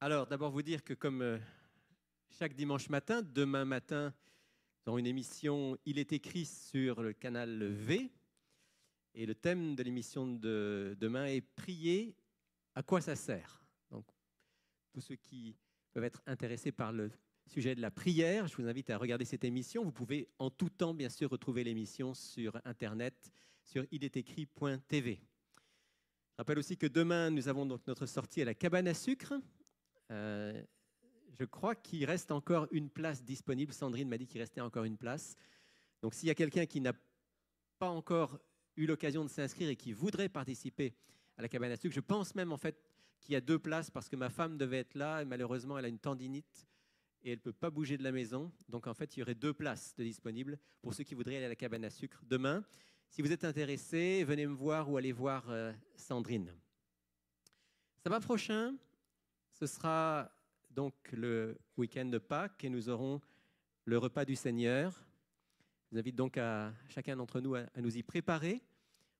Alors, d'abord vous dire que comme chaque dimanche matin, demain matin, nous aurons une émission « Il est écrit » sur le canal V. Et le thème de l'émission de demain est « Prier, à quoi ça sert ?» Donc, tous ceux qui peuvent être intéressés par le sujet de la prière, je vous invite à regarder cette émission. Vous pouvez en tout temps, bien sûr, retrouver l'émission sur Internet, sur ilétécrit.tv. Je rappelle aussi que demain, nous avons donc notre sortie à la cabane à sucre. Je crois qu'il reste encore une place disponible. Sandrine m'a dit qu'il restait encore une place. Donc, s'il y a quelqu'un qui n'a pas encore eu l'occasion de s'inscrire et qui voudrait participer à la cabane à sucre, je pense même en fait qu'il y a 2 places parce que ma femme devait être là et malheureusement, elle a une tendinite et elle ne peut pas bouger de la maison. Donc, en fait, il y aurait 2 places de disponibles pour ceux qui voudraient aller à la cabane à sucre demain. Si vous êtes intéressés, venez me voir ou allez voir Sandrine. Samedi prochain, ce sera donc le week-end de Pâques et nous aurons le repas du Seigneur. Je vous invite donc à chacun d'entre nous à nous y préparer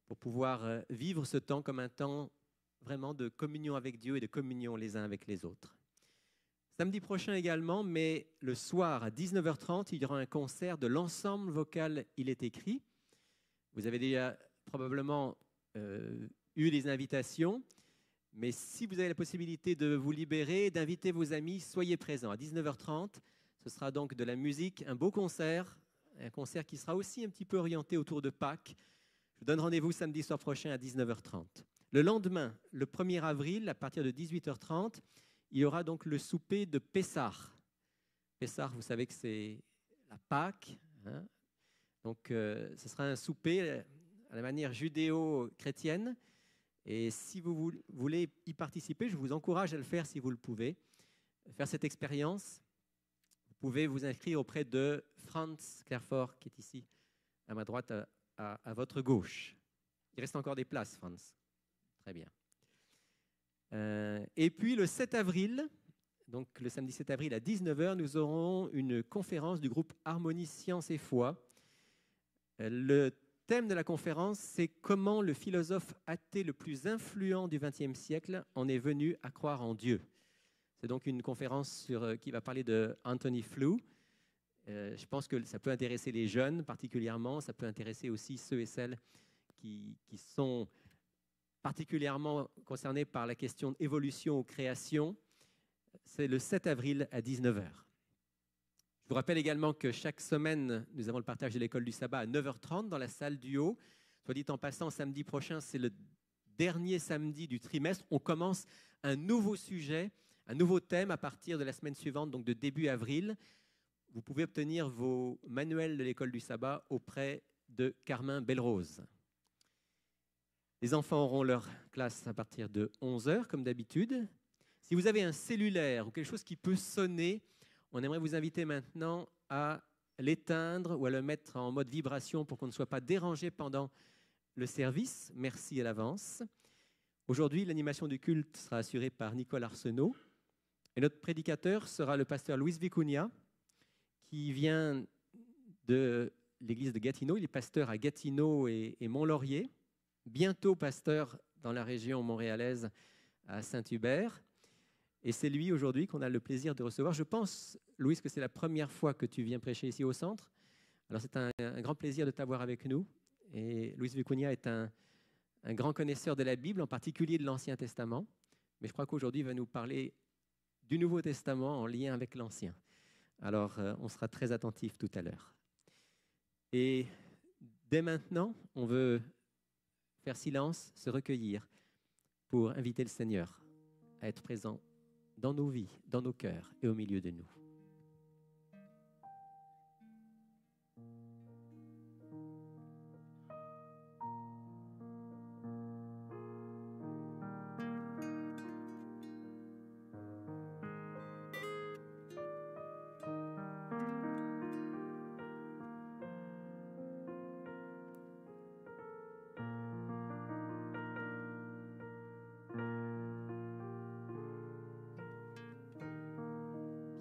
pour pouvoir vivre ce temps comme un temps vraiment de communion avec Dieu et de communion les uns avec les autres. Samedi prochain également, mais le soir à 19h30, il y aura un concert de l'ensemble vocal Il est écrit. Vous avez déjà probablement eu des invitations. Mais si vous avez la possibilité de vous libérer, d'inviter vos amis, soyez présents. À 19h30, ce sera donc de la musique, un beau concert, un concert qui sera aussi un petit peu orienté autour de Pâques. Je vous donne rendez-vous samedi soir prochain à 19h30. Le lendemain, le 1er avril, à partir de 18h30, il y aura donc le souper de Pessah. Pessah, vous savez que c'est la Pâques. Hein. Donc, ce sera un souper à la manière judéo-chrétienne. Et si vous voulez y participer, je vous encourage à le faire si vous le pouvez. Faire cette expérience, vous pouvez vous inscrire auprès de Franz Clairfort, qui est ici à ma droite, à votre gauche. Il reste encore des places, Franz. Très bien. Et puis le 7 avril, donc le samedi 7 avril à 19h, nous aurons une conférence du groupe Harmonie Science et Foi. Le thème de la conférence, c'est comment le philosophe athée le plus influent du XXe siècle en est venu à croire en Dieu. C'est donc une conférence qui va parler de Anthony Flew. Je pense que ça peut intéresser les jeunes particulièrement, ça peut intéresser aussi ceux et celles qui sont particulièrement concernés par la question d'évolution ou création. C'est le 7 avril à 19h. Je vous rappelle également que chaque semaine, nous avons le partage de l'école du sabbat à 9h30 dans la salle du haut. Soit dit en passant, samedi prochain, c'est le dernier samedi du trimestre. On commence un nouveau sujet, un nouveau thème à partir de la semaine suivante, donc de début avril. Vous pouvez obtenir vos manuels de l'école du sabbat auprès de Carmin Belrose. Les enfants auront leur classe à partir de 11h, comme d'habitude. Si vous avez un cellulaire ou quelque chose qui peut sonner, on aimerait vous inviter maintenant à l'éteindre ou à le mettre en mode vibration pour qu'on ne soit pas dérangé pendant le service. Merci à l'avance. Aujourd'hui, l'animation du culte sera assurée par Nicole Arsenault. Et notre prédicateur sera le pasteur Luis Vicuña, qui vient de l'église de Gatineau. Il est pasteur à Gatineau et Mont-Laurier. Bientôt pasteur dans la région montréalaise à Saint-Hubert. Et c'est lui aujourd'hui qu'on a le plaisir de recevoir. Je pense, Louis, que c'est la première fois que tu viens prêcher ici au centre. Alors c'est un grand plaisir de t'avoir avec nous. Et Luis Vicuña est un grand connaisseur de la Bible, en particulier de l'Ancien Testament. Mais je crois qu'aujourd'hui, il va nous parler du Nouveau Testament en lien avec l'Ancien. Alors on sera très attentifs tout à l'heure. Et dès maintenant, on veut faire silence, se recueillir pour inviter le Seigneur à être présent dans nos vies, dans nos cœurs et au milieu de nous.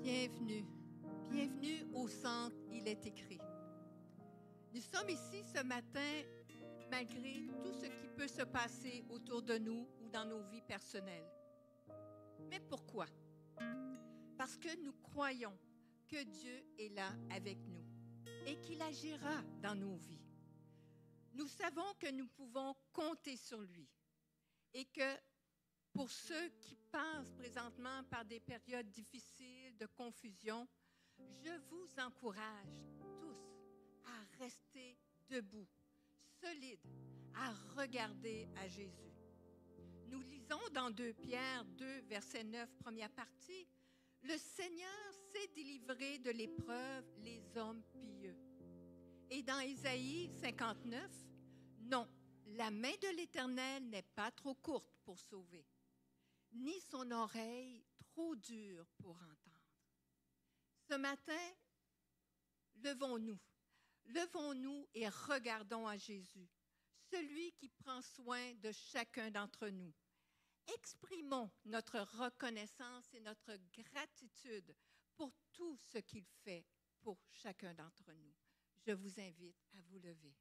Bienvenue. Bienvenue au centre Il est écrit. Nous sommes ici ce matin malgré tout ce qui peut se passer autour de nous ou dans nos vies personnelles. Mais pourquoi? parce que nous croyons que Dieu est là avec nous et qu'il agira dans nos vies. Nous savons que nous pouvons compter sur lui et que pour ceux qui passent présentement par des périodes difficiles de confusion, je vous encourage tous à rester debout, solides, à regarder à Jésus. Nous lisons dans 2 Pierre 2, verset 9, première partie, « Le Seigneur sait délivrer de l'épreuve les hommes pieux. » Et dans Ésaïe 59, « Non, la main de l'Éternel n'est pas trop courte pour sauver, ni son oreille trop dure pour entendre. » Ce matin, levons-nous et regardons à Jésus, celui qui prend soin de chacun d'entre nous. Exprimons notre reconnaissance et notre gratitude pour tout ce qu'il fait pour chacun d'entre nous. Je vous invite à vous lever.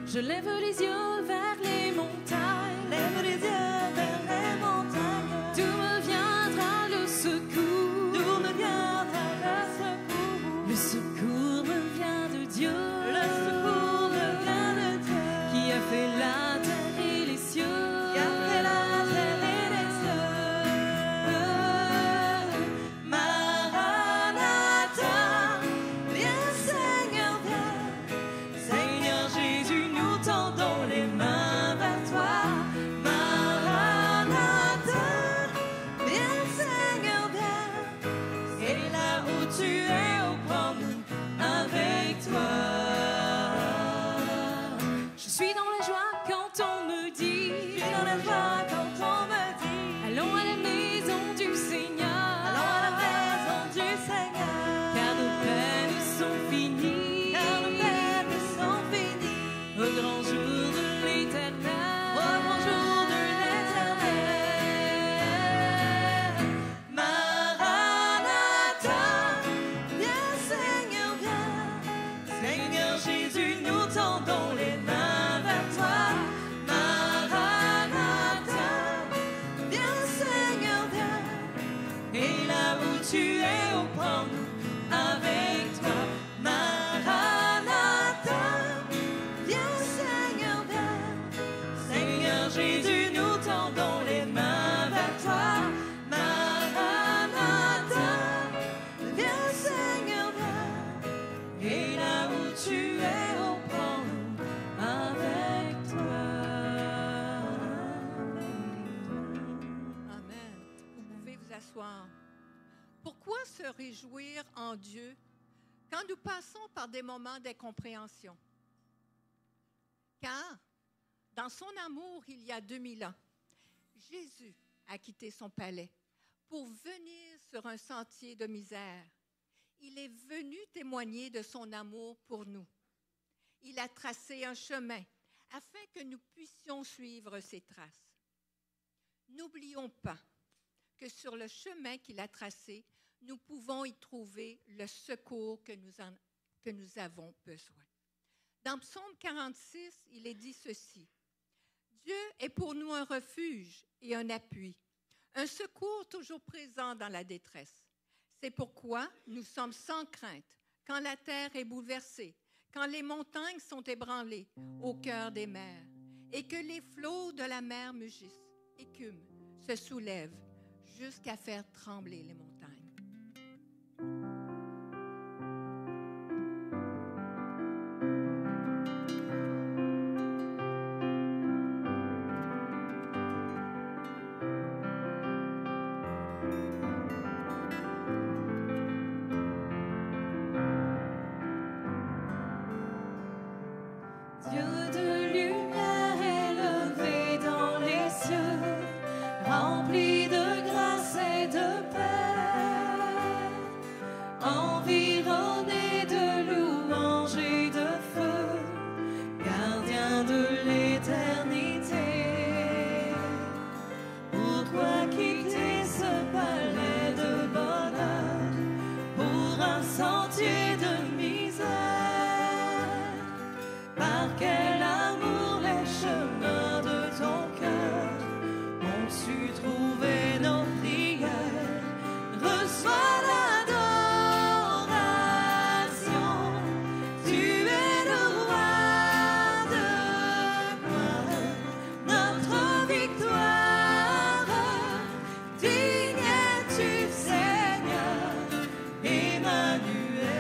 Je lève les yeux vers les montagnes, lève les yeux vers les montagnes. D'où me viendra le secours? D'où me viendra le secours? Le secours me vient de Dieu. Le secours me vient de Dieu. Qui a fait la terre et les cieux. Qui a fait la terre et les cieux. Maranatha, viens Seigneur, viens. Seigneur Jésus, nous tendons les mains vers toi. Maranatha, viens Seigneur, viens. Et là où tu es, oh, prends-nous avec toi. Je suis dans la joie quand on me dit. Je suis dans la joie quand on me dit. Allons à la maison du Seigneur. Allons à la maison du Seigneur. Car nos peines sont finies. Car nos peines sont finies. Au grand jour de l'éternel. Au grand jour de l'éternel. Maranatha, viens Pourquoi se réjouir en Dieu quand nous passons par des moments d'incompréhension? Car, dans son amour, il y a 2000 ans, Jésus a quitté son palais pour venir sur un sentier de misère. Il est venu témoigner de son amour pour nous. Il a tracé un chemin afin que nous puissions suivre ses traces. N'oublions pas que sur le chemin qu'il a tracé, nous pouvons y trouver le secours que nous avons besoin. Dans Psaume 46, il est dit ceci: « Dieu est pour nous un refuge et un appui, un secours toujours présent dans la détresse. C'est pourquoi nous sommes sans crainte quand la terre est bouleversée, quand les montagnes sont ébranlées au cœur des mers, et que les flots de la mer mugissent, écument, se soulèvent, jusqu'à faire trembler les montagnes. » Dieu de lumière élevé dans les cieux, rempli de grâce et de paix, environné de louanges et de feu, gardien de l'éternité. Pourquoi quitter ce palais de bonheur pour un sentier de misère? Par quel amour les chemins de ton cœur ont su trouver nos prières. Reçois l'adoration, tu es le roi de gloire, notre victoire. Digne es-tu, Seigneur, Emmanuel.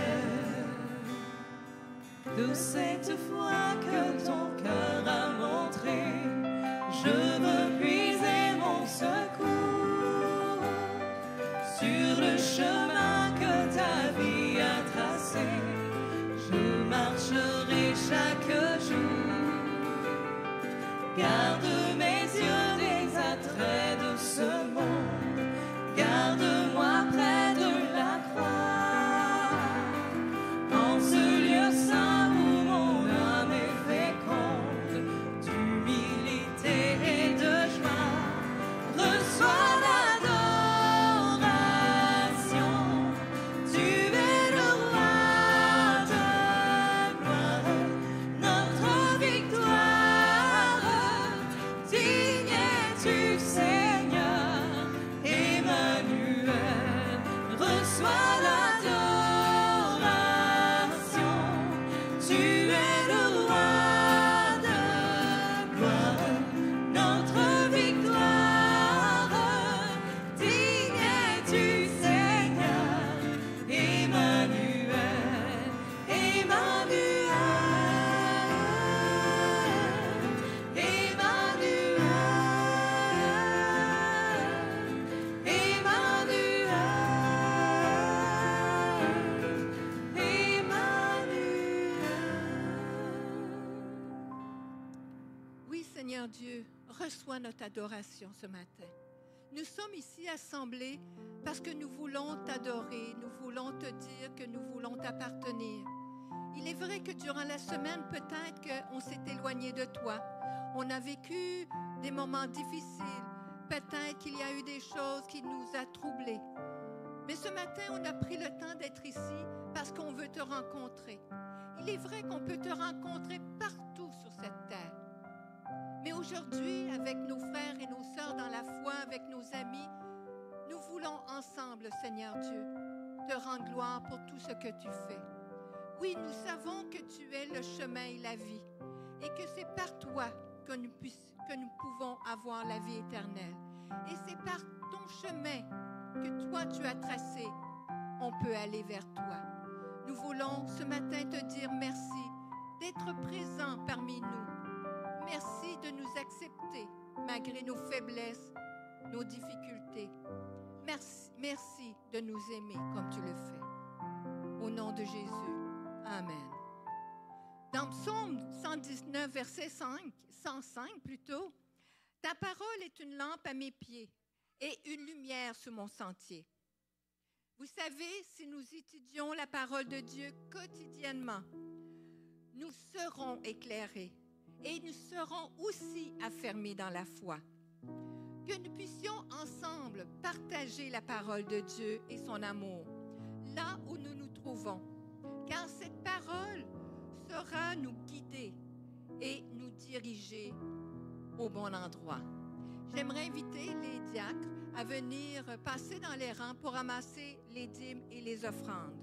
De cette foi que ton cœur a montré, je veux puiser mon secours sur le chemin que ta vie a tracé. Je marcherai chaque jour. Garde mes yeux des attraits de ce monde, garde-moi près de la croix, en ce lieu saint où mon âme est féconde d'humilité et de joie. Reçois l'adoration, tu es le roi de gloire, notre victoire. Digne es-tu, Seigneur, Emmanuel. Reçois l'adoration, tu es le roi de gloire, notre victoire. Digne es-tu, Seigneur, Emmanuel, Emmanuel, Emmanuel, Oui, Seigneur Dieu, reçois notre adoration ce matin. Nous sommes ici assemblés parce que nous voulons t'adorer, nous voulons te dire que nous voulons t'appartenir. Il est vrai que durant la semaine, peut-être qu'on s'est éloigné de toi. On a vécu des moments difficiles. Peut-être qu'il y a eu des choses qui nous ont troublés. Mais ce matin, on a pris le temps d'être ici parce qu'on veut te rencontrer. Il est vrai qu'on peut te rencontrer partout sur cette terre. Mais aujourd'hui, avec nos frères et nos sœurs dans la foi, avec nos amis, nous voulons ensemble, Seigneur Dieu, te rendre gloire pour tout ce que tu fais. Oui, nous savons que tu es le chemin et la vie et que c'est par toi que nous pouvons avoir la vie éternelle. Et c'est par ton chemin que toi tu as tracé, on peut aller vers toi. Nous voulons ce matin te dire merci d'être présent parmi nous. Merci de nous accepter malgré nos faiblesses, nos difficultés. Merci de nous aimer comme tu le fais. Au nom de Jésus. Amen. Dans Psaume 119, verset 105 plutôt, « Ta parole est une lampe à mes pieds et une lumière sur mon sentier. » Vous savez, si nous étudions la parole de Dieu quotidiennement, nous serons éclairés et nous serons aussi affermis dans la foi. Que nous puissions ensemble partager la parole de Dieu et son amour, là où nous nous trouvons, car cette parole saura nous guider et nous diriger au bon endroit. J'aimerais inviter les diacres à venir passer dans les rangs pour ramasser les dîmes et les offrandes.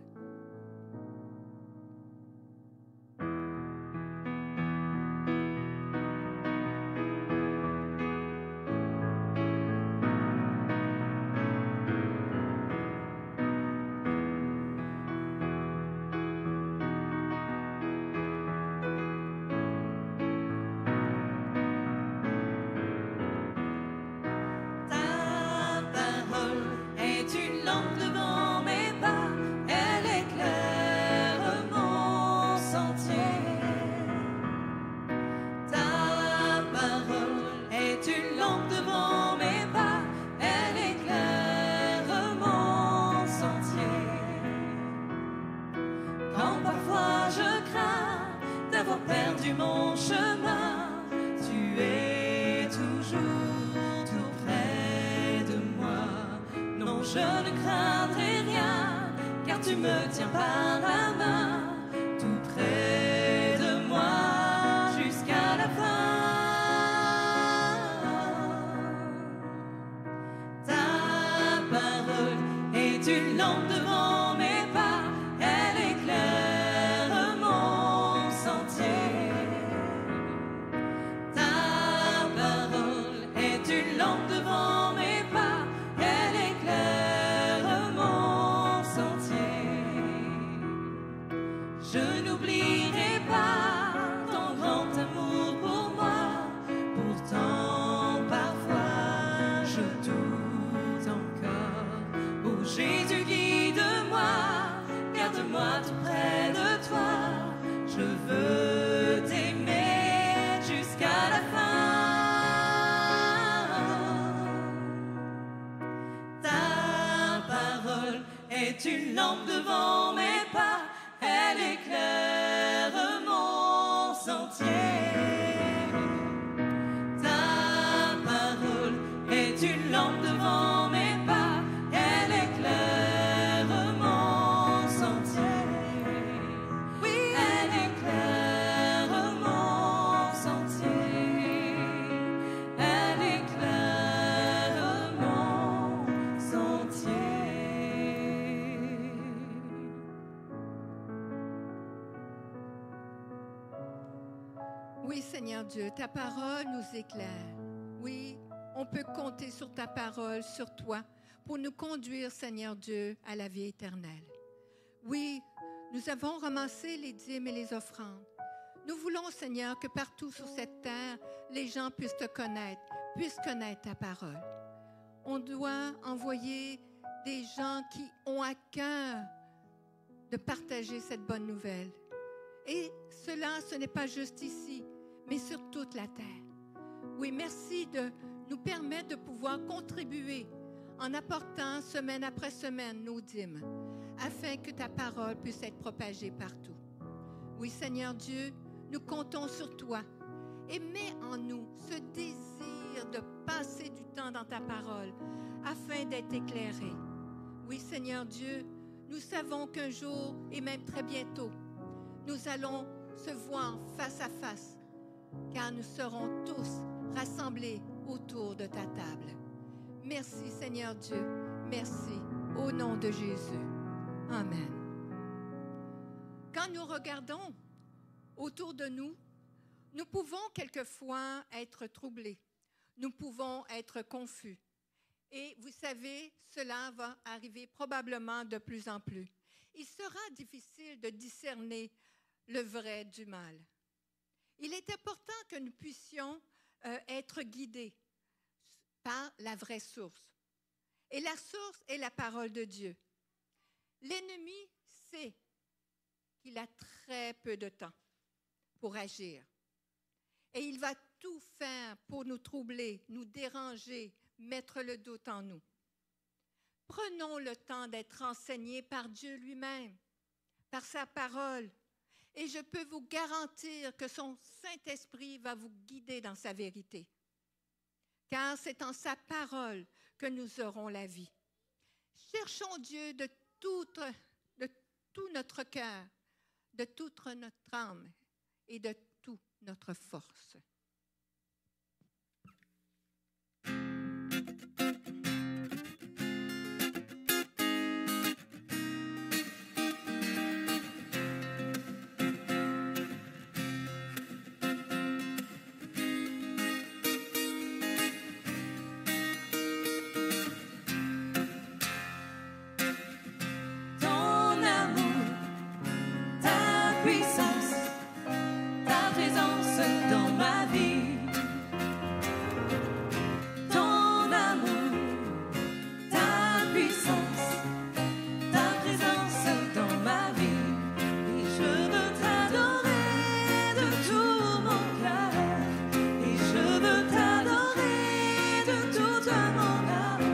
Une lampe devant mes pas, elle éclaire mon sentier. Ta parole est une lampe devant mes pas, elle éclaire mon sentier. Oui, elle éclaire mon sentier. Elle éclaire mon sentier. Oui, Seigneur Dieu, ta parole nous éclaire. Oui, on peut compter sur ta parole, sur toi, pour nous conduire, Seigneur Dieu, à la vie éternelle. Oui, nous avons ramassé les dîmes et les offrandes. Nous voulons, Seigneur, que partout sur cette terre, les gens puissent te connaître, puissent connaître ta parole. On doit envoyer des gens qui ont à cœur de partager cette bonne nouvelle. Et cela, ce n'est pas juste ici, mais sur toute la terre. Oui, merci de nous permettre de pouvoir contribuer en apportant semaine après semaine nos dîmes, afin que ta parole puisse être propagée partout. Oui, Seigneur Dieu, nous comptons sur toi et mets en nous ce désir de passer du temps dans ta parole afin d'être éclairés. Oui, Seigneur Dieu, nous savons qu'un jour, et même très bientôt, nous allons se voir face à face, car nous serons tous rassemblés autour de ta table. Merci, Seigneur Dieu. Merci. Au nom de Jésus. Amen. Quand nous regardons autour de nous, nous pouvons quelquefois être troublés. Nous pouvons être confus. Et vous savez, cela va arriver probablement de plus en plus. Il sera difficile de discerner le vrai du mal. Il est important que nous puissions être guidés par la vraie source. Et la source est la parole de Dieu. L'ennemi sait qu'il a très peu de temps pour agir. Et il va tout faire pour nous troubler, nous déranger, mettre le doute en nous. Prenons le temps d'être enseignés par Dieu lui-même, par sa parole. Et je peux vous garantir que son Saint-Esprit va vous guider dans sa vérité. Car c'est en sa parole que nous aurons la vie. Cherchons Dieu de tout notre cœur, de toute notre âme et de toute notre force. Ton amour, ta puissance, ta présence dans ma vie. Ton amour, ta puissance, ta présence dans ma vie. Et je veux t'adorer de tout mon cœur. Et je veux t'adorer de toute mon âme.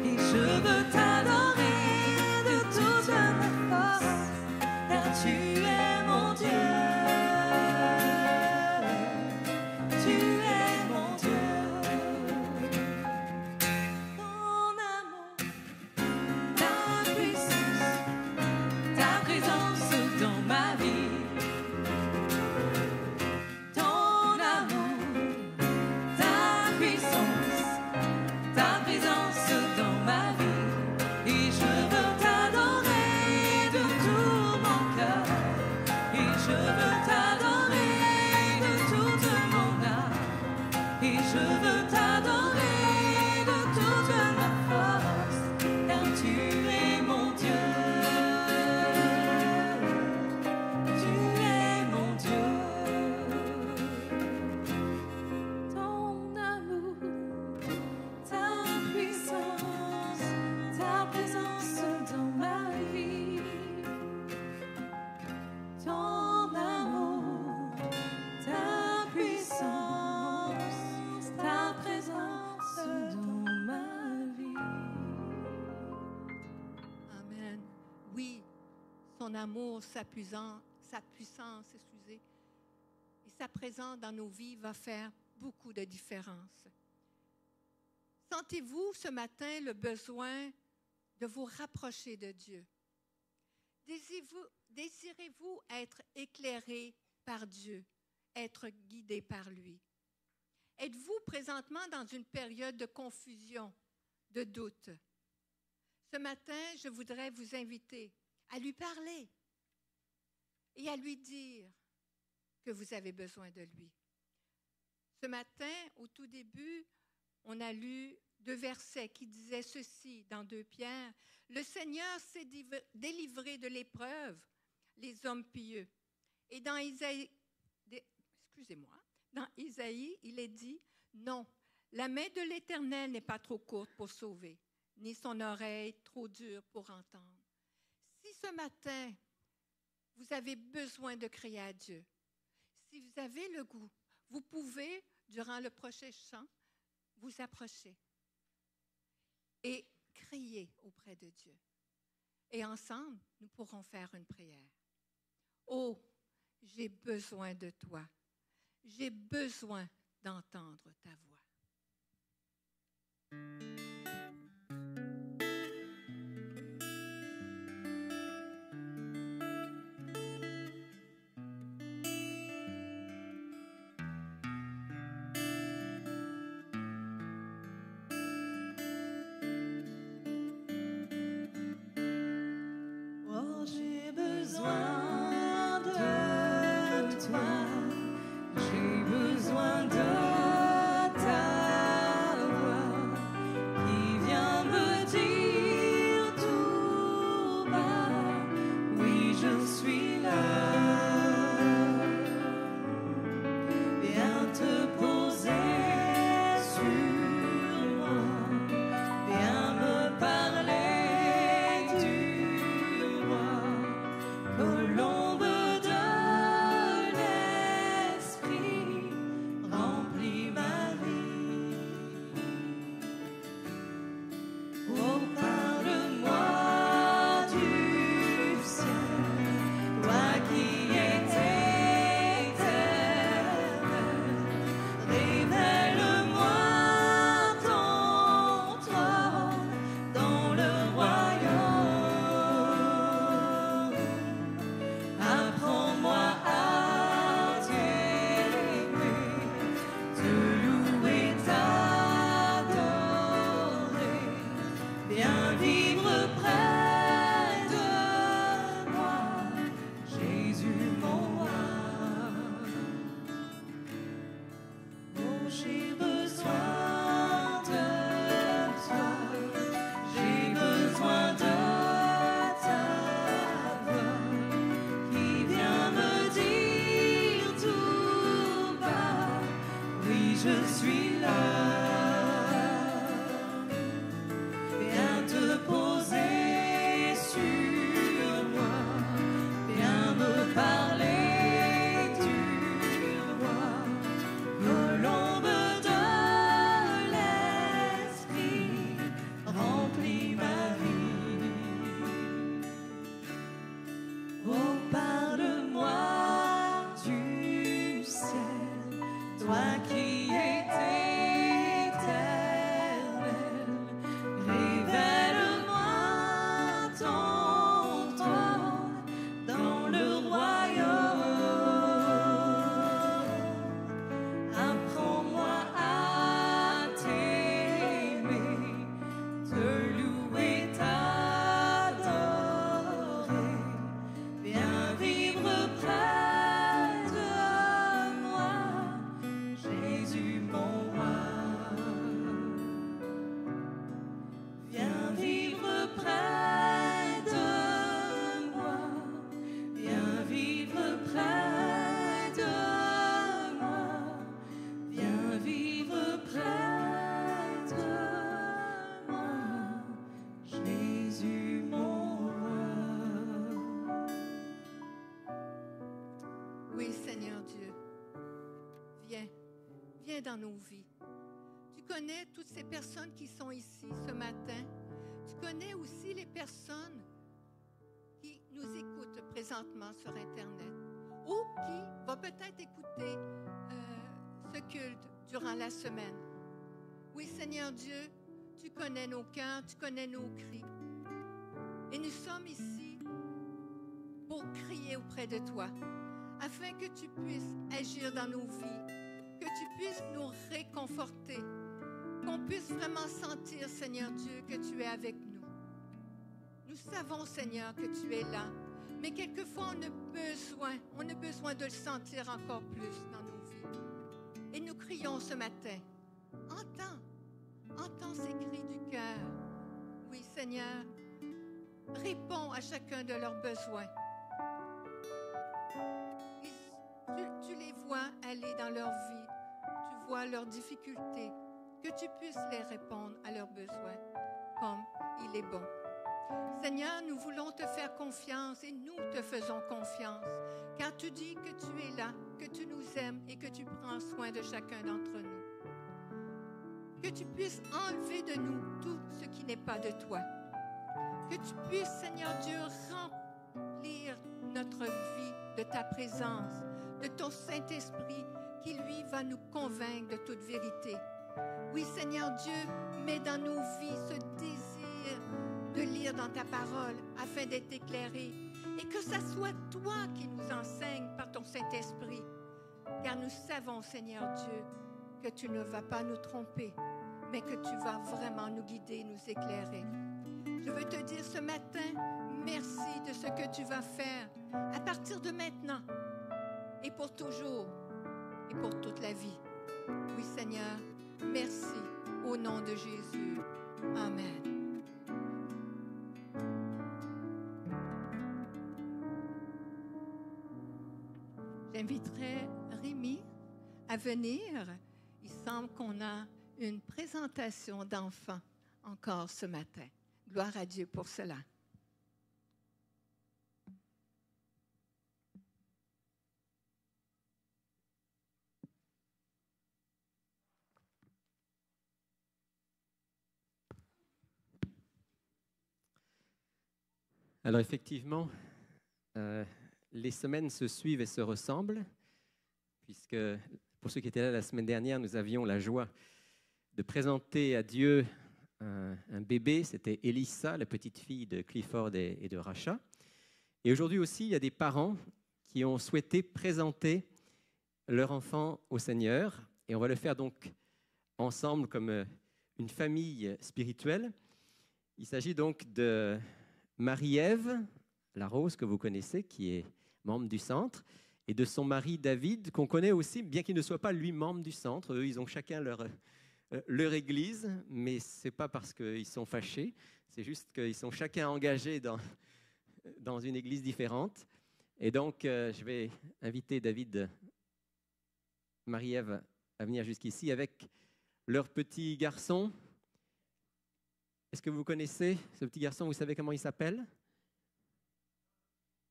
Et je veux t'adorer de toute ma force, car tu es mon Dieu. Tu es mon Dieu. Ton amour, ta puissance, ta présence dans ma vie. Ton amour, ta puissance, ta présence dans ma vie. Et je veux t'adorer de tout mon cœur. Et je veux t'adorer de toute mon âme. Et je veux t'adorer de toute ma force, car tu es mon Dieu. Tu es mon Dieu. Ton amour, ta puissance, ta présence dans ma vie. Ton amour, ta puissance, ta présence dans ma vie. Amen. Oui, son amour, sa puissance, et sa présence dans nos vies va faire beaucoup de différence. Sentez-vous ce matin le besoin de vous rapprocher de Dieu? Désirez-vous être éclairé par Dieu, être guidé par lui? Êtes-vous présentement dans une période de confusion, de doute? Ce matin, je voudrais vous inviter à lui parler et à lui dire que vous avez besoin de lui. Ce matin, au tout début, on a lu 2 versets qui disaient ceci dans 2 Pierre. « Le Seigneur s'est délivré de l'épreuve, les hommes pieux. » Et dans Isaïe, il est dit « Non, la main de l'Éternel n'est pas trop courte pour sauver, ni son oreille trop dure pour entendre. » Si ce matin, vous avez besoin de crier à Dieu, si vous avez le goût, vous pouvez, durant le prochain chant, vous approcher et crier auprès de Dieu. Et ensemble, nous pourrons faire une prière. Oh, j'ai besoin de toi. J'ai besoin d'entendre ta voix. Oh, j'ai besoin de toi, j'ai besoin de ta voix qui vient me dire tout bas, oui, je suis là. Viens te poser sur moi, viens me Oui, Seigneur Dieu, viens, viens dans nos vies. Tu connais toutes ces personnes qui sont ici ce matin. Tu connais aussi les personnes qui nous écoutent présentement sur Internet ou qui vont peut-être écouter ce culte durant la semaine. Oui, Seigneur Dieu, tu connais nos cœurs, tu connais nos cris. Et nous sommes ici pour crier auprès de toi, afin que tu puisses agir dans nos vies, que tu puisses nous réconforter, qu'on puisse vraiment sentir, Seigneur Dieu, que tu es avec nous. Nous savons, Seigneur, que tu es là, mais quelquefois on a besoin de le sentir encore plus dans nos vies. Et nous crions ce matin, entends ces cris du cœur. Oui, Seigneur, réponds à chacun de leurs besoins. Tu les vois aller dans leur vie, tu vois leurs difficultés, que tu puisses les répondre à leurs besoins comme il est bon. Seigneur, nous voulons te faire confiance et nous te faisons confiance, car tu dis que tu es là, que tu nous aimes et que tu prends soin de chacun d'entre nous. Que tu puisses enlever de nous tout ce qui n'est pas de toi. Que tu puisses, Seigneur Dieu, remplir notre vie de ta présence, de ton Saint-Esprit qui, lui, va nous convaincre de toute vérité. Oui, Seigneur Dieu, mets dans nos vies ce désir de lire dans ta parole afin d'être éclairés et que ça soit toi qui nous enseignes par ton Saint-Esprit. Car nous savons, Seigneur Dieu, que tu ne vas pas nous tromper, mais que tu vas vraiment nous guider, nous éclairer. Je veux te dire ce matin, merci de ce que tu vas faire à partir de maintenant et pour toujours et pour toute la vie. Oui, Seigneur, merci au nom de Jésus. Amen. J'inviterai Rémi à venir. Il semble qu'on a une présentation d'enfants encore ce matin. Gloire à Dieu pour cela. Alors effectivement, les semaines se suivent et se ressemblent, puisque pour ceux qui étaient là la semaine dernière, nous avions la joie de présenter à Dieu un bébé. C'était Elissa, la petite fille de Clifford et de Racha. Et aujourd'hui aussi, il y a des parents qui ont souhaité présenter leur enfant au Seigneur. Et on va le faire donc ensemble comme une famille spirituelle. Il s'agit donc de Marie-Ève Larose, que vous connaissez, qui est membre du centre, et de son mari David, qu'on connaît aussi, bien qu'il ne soit pas lui membre du centre. Eux, ils ont chacun leur église, mais ce n'est pas parce qu'ils sont fâchés, c'est juste qu'ils sont chacun engagés dans une église différente. Et donc, je vais inviter David, Marie-Ève à venir jusqu'ici avec leur petit garçon. Est-ce que vous connaissez ce petit garçon? Vous savez comment il s'appelle?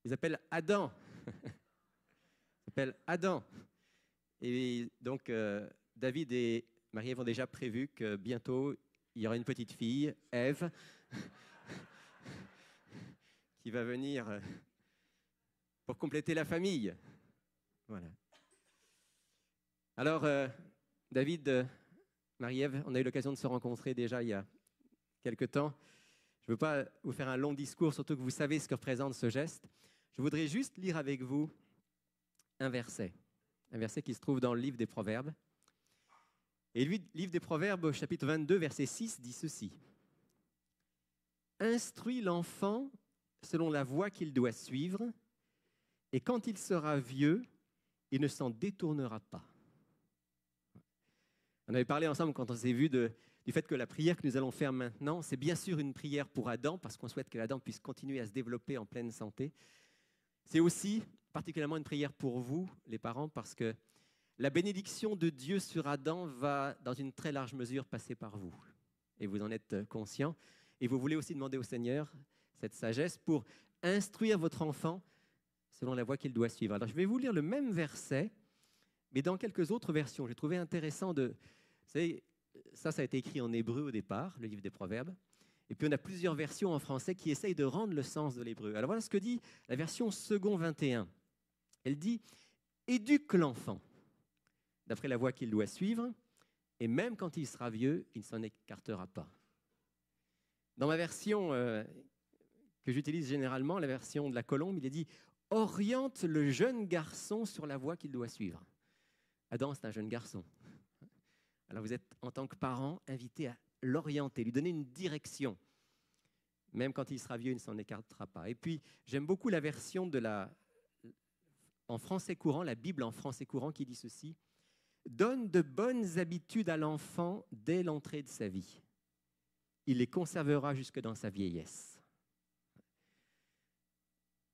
Il s'appelle Adam. Il s'appelle Adam. Et donc, David et Marie-Ève ont déjà prévu que bientôt, il y aura une petite fille, Ève, qui va venir pour compléter la famille. Voilà. Alors, David, Marie-Ève, on a eu l'occasion de se rencontrer déjà il y a quelque temps. Je ne veux pas vous faire un long discours, surtout que vous savez ce que représente ce geste. Je voudrais juste lire avec vous un verset qui se trouve dans le livre des Proverbes. Et le livre des Proverbes, au chapitre 22, verset 6, dit ceci. « Instruis l'enfant selon la voie qu'il doit suivre, et quand il sera vieux, il ne s'en détournera pas. » On avait parlé ensemble quand on s'est vu du fait que la prière que nous allons faire maintenant, c'est bien sûr une prière pour Adam, parce qu'on souhaite que Adam puisse continuer à se développer en pleine santé. C'est aussi particulièrement une prière pour vous, les parents, parce que la bénédiction de Dieu sur Adam va, dans une très large mesure, passer par vous. Et vous en êtes conscients. Et vous voulez aussi demander au Seigneur cette sagesse pour instruire votre enfant selon la voie qu'il doit suivre. Alors, je vais vous lire le même verset, mais dans quelques autres versions. J'ai trouvé intéressant de... Vous savez, ça a été écrit en hébreu au départ, le livre des Proverbes. Et puis, on a plusieurs versions en français qui essayent de rendre le sens de l'hébreu. Alors, voilà ce que dit la version second 21. Elle dit « Éduque l'enfant d'après la voie qu'il doit suivre, et même quand il sera vieux, il ne s'en écartera pas. » Dans ma version que j'utilise généralement, la version de la Colombe, il est dit « Oriente le jeune garçon sur la voie qu'il doit suivre. » Adam, c'est un jeune garçon. Alors vous êtes, en tant que parent, invité à l'orienter, lui donner une direction. Même quand il sera vieux, il ne s'en écartera pas. Et puis, j'aime beaucoup la version en français courant, la Bible en français courant, qui dit ceci. « Donne de bonnes habitudes à l'enfant dès l'entrée de sa vie. Il les conservera jusque dans sa vieillesse. »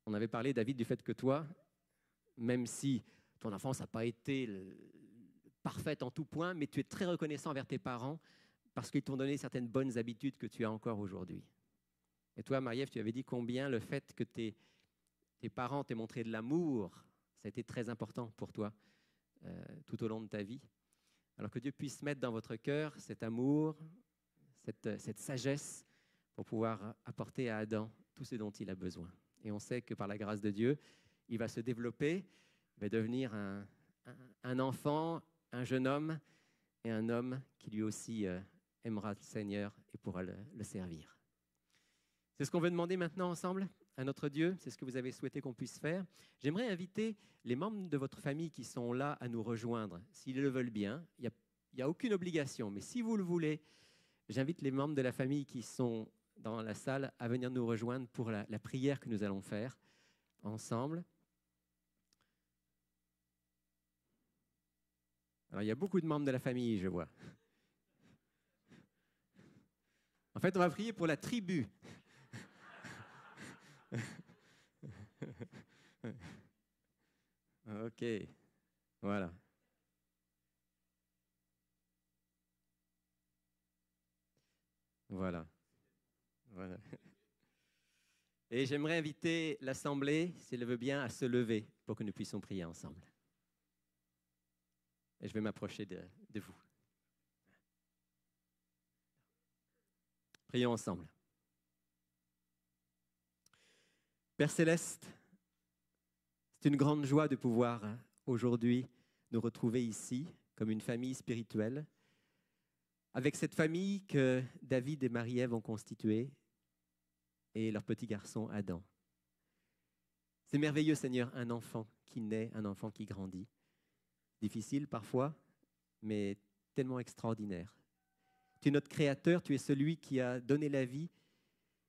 On avait parlé, David, du fait que toi, même si ton enfance n'a pas été parfaite en tout point, mais tu es très reconnaissant envers tes parents parce qu'ils t'ont donné certaines bonnes habitudes que tu as encore aujourd'hui. Et toi, Marie-Ève, tu avais dit combien le fait que tes parents t'aient montré de l'amour, ça a été très important pour toi tout au long de ta vie. Alors que Dieu puisse mettre dans votre cœur cet amour, cette sagesse pour pouvoir apporter à Adam tout ce dont il a besoin. Et on sait que par la grâce de Dieu, il va se développer, il va devenir un enfant, un jeune homme et un homme qui lui aussi aimera le Seigneur et pourra le servir. C'est ce qu'on veut demander maintenant ensemble à notre Dieu. C'est ce que vous avez souhaité qu'on puisse faire. J'aimerais inviter les membres de votre famille qui sont là à nous rejoindre. S'ils le veulent bien, il n'y a aucune obligation. Mais si vous le voulez, j'invite les membres de la famille qui sont dans la salle à venir nous rejoindre pour la prière que nous allons faire ensemble. Alors, il y a beaucoup de membres de la famille, je vois. En fait, on va prier pour la tribu. Ok, voilà. Voilà. Voilà. Et j'aimerais inviter l'Assemblée, si elle veut bien, à se lever pour que nous puissions prier ensemble. Et je vais m'approcher de vous. Prions ensemble. Père Céleste, c'est une grande joie de pouvoir aujourd'hui nous retrouver ici comme une famille spirituelle, avec cette famille que David et Marie-Ève ont constituée et leur petit garçon Adam. C'est merveilleux, Seigneur, un enfant qui naît, un enfant qui grandit. Difficile parfois, mais tellement extraordinaire. Tu es notre Créateur, tu es celui qui a donné la vie,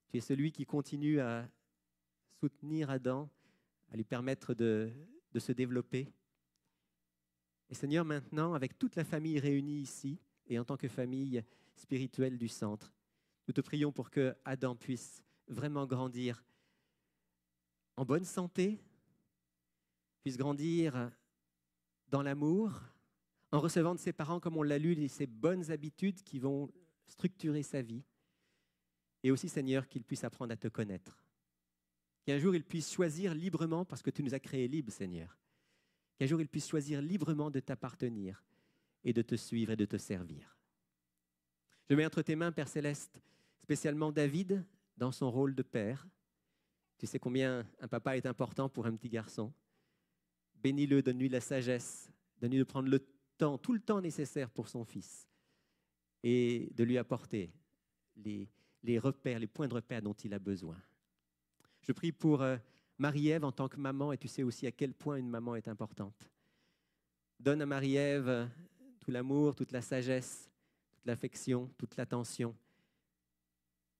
tu es celui qui continue à soutenir Adam, à lui permettre de se développer. Et Seigneur, maintenant, avec toute la famille réunie ici, et en tant que famille spirituelle du centre, nous te prions pour que Adam puisse vraiment grandir en bonne santé, puisse grandir dans l'amour, en recevant de ses parents, comme on l'a lu, ces bonnes habitudes qui vont structurer sa vie. Et aussi, Seigneur, qu'il puisse apprendre à te connaître. Qu'un jour, il puisse choisir librement, parce que tu nous as créés libres, Seigneur. Qu'un jour, il puisse choisir librement de t'appartenir et de te suivre et de te servir. Je mets entre tes mains, Père Céleste, spécialement David, dans son rôle de père. Tu sais combien un papa est important pour un petit garçon. Bénis-le, donne-lui la sagesse, donne-lui de prendre le temps, tout le temps nécessaire pour son fils et de lui apporter les repères, les points de repère dont il a besoin. Je prie pour Marie-Ève en tant que maman, et tu sais aussi à quel point une maman est importante. Donne à Marie-Ève tout l'amour, toute la sagesse, toute l'affection, toute l'attention,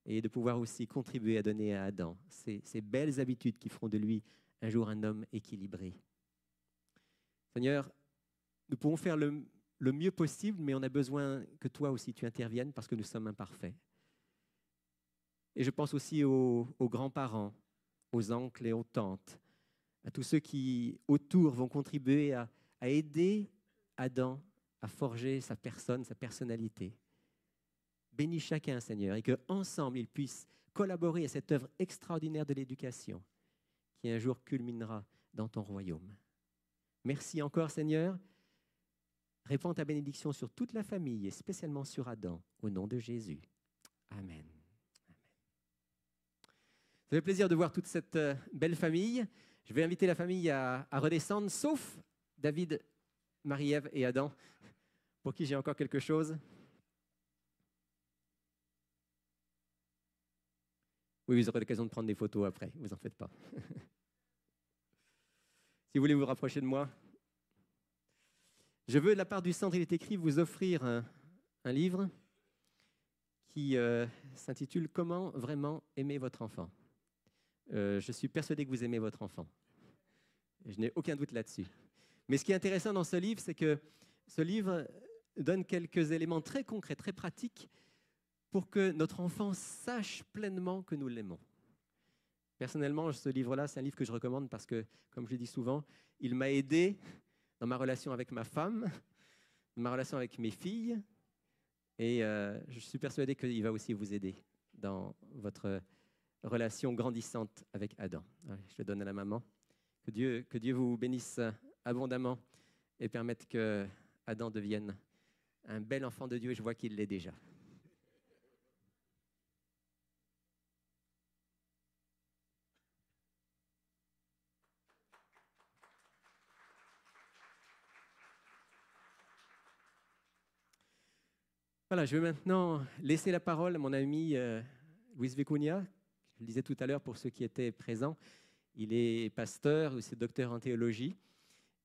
et de pouvoir aussi contribuer à donner à Adam ces belles habitudes qui feront de lui un jour un homme équilibré. Seigneur, nous pouvons faire le mieux possible, mais on a besoin que toi aussi tu interviennes parce que nous sommes imparfaits. Et je pense aussi aux grands-parents, aux oncles et aux tantes, à tous ceux qui, autour, vont contribuer à aider Adam à forger sa personne, sa personnalité. Bénis chacun, Seigneur, et qu'ensemble, ils puissent collaborer à cette œuvre extraordinaire de l'éducation qui un jour culminera dans ton royaume. Merci encore, Seigneur. Répands ta bénédiction sur toute la famille et spécialement sur Adam, au nom de Jésus. Amen. Ça fait plaisir de voir toute cette belle famille. Je vais inviter la famille à redescendre, sauf David, Marie-Ève et Adam, pour qui j'ai encore quelque chose. Oui, vous aurez l'occasion de prendre des photos après, ne vous en faites pas. Si vous voulez vous rapprocher de moi. Je veux, de la part du Centre Il est écrit, vous offrir un livre qui s'intitule « Comment vraiment aimer votre enfant ». Je suis persuadé que vous aimez votre enfant. Je n'ai aucun doute là-dessus. Mais ce qui est intéressant dans ce livre, c'est que ce livre donne quelques éléments très concrets, très pratiques, pour que notre enfant sache pleinement que nous l'aimons. Personnellement, ce livre-là, c'est un livre que je recommande parce que, comme je le dis souvent, il m'a aidé dans ma relation avec ma femme, dans ma relation avec mes filles, et je suis persuadé qu'il va aussi vous aider dans votre relation grandissante avec Adam. Je le donne à la maman. Que Dieu vous bénisse abondamment et permette que Adam devienne un bel enfant de Dieu, et je vois qu'il l'est déjà. Voilà, je vais maintenant laisser la parole à mon ami Luis Vicuña. Je le disais tout à l'heure pour ceux qui étaient présents. Il est pasteur, aussi docteur en théologie.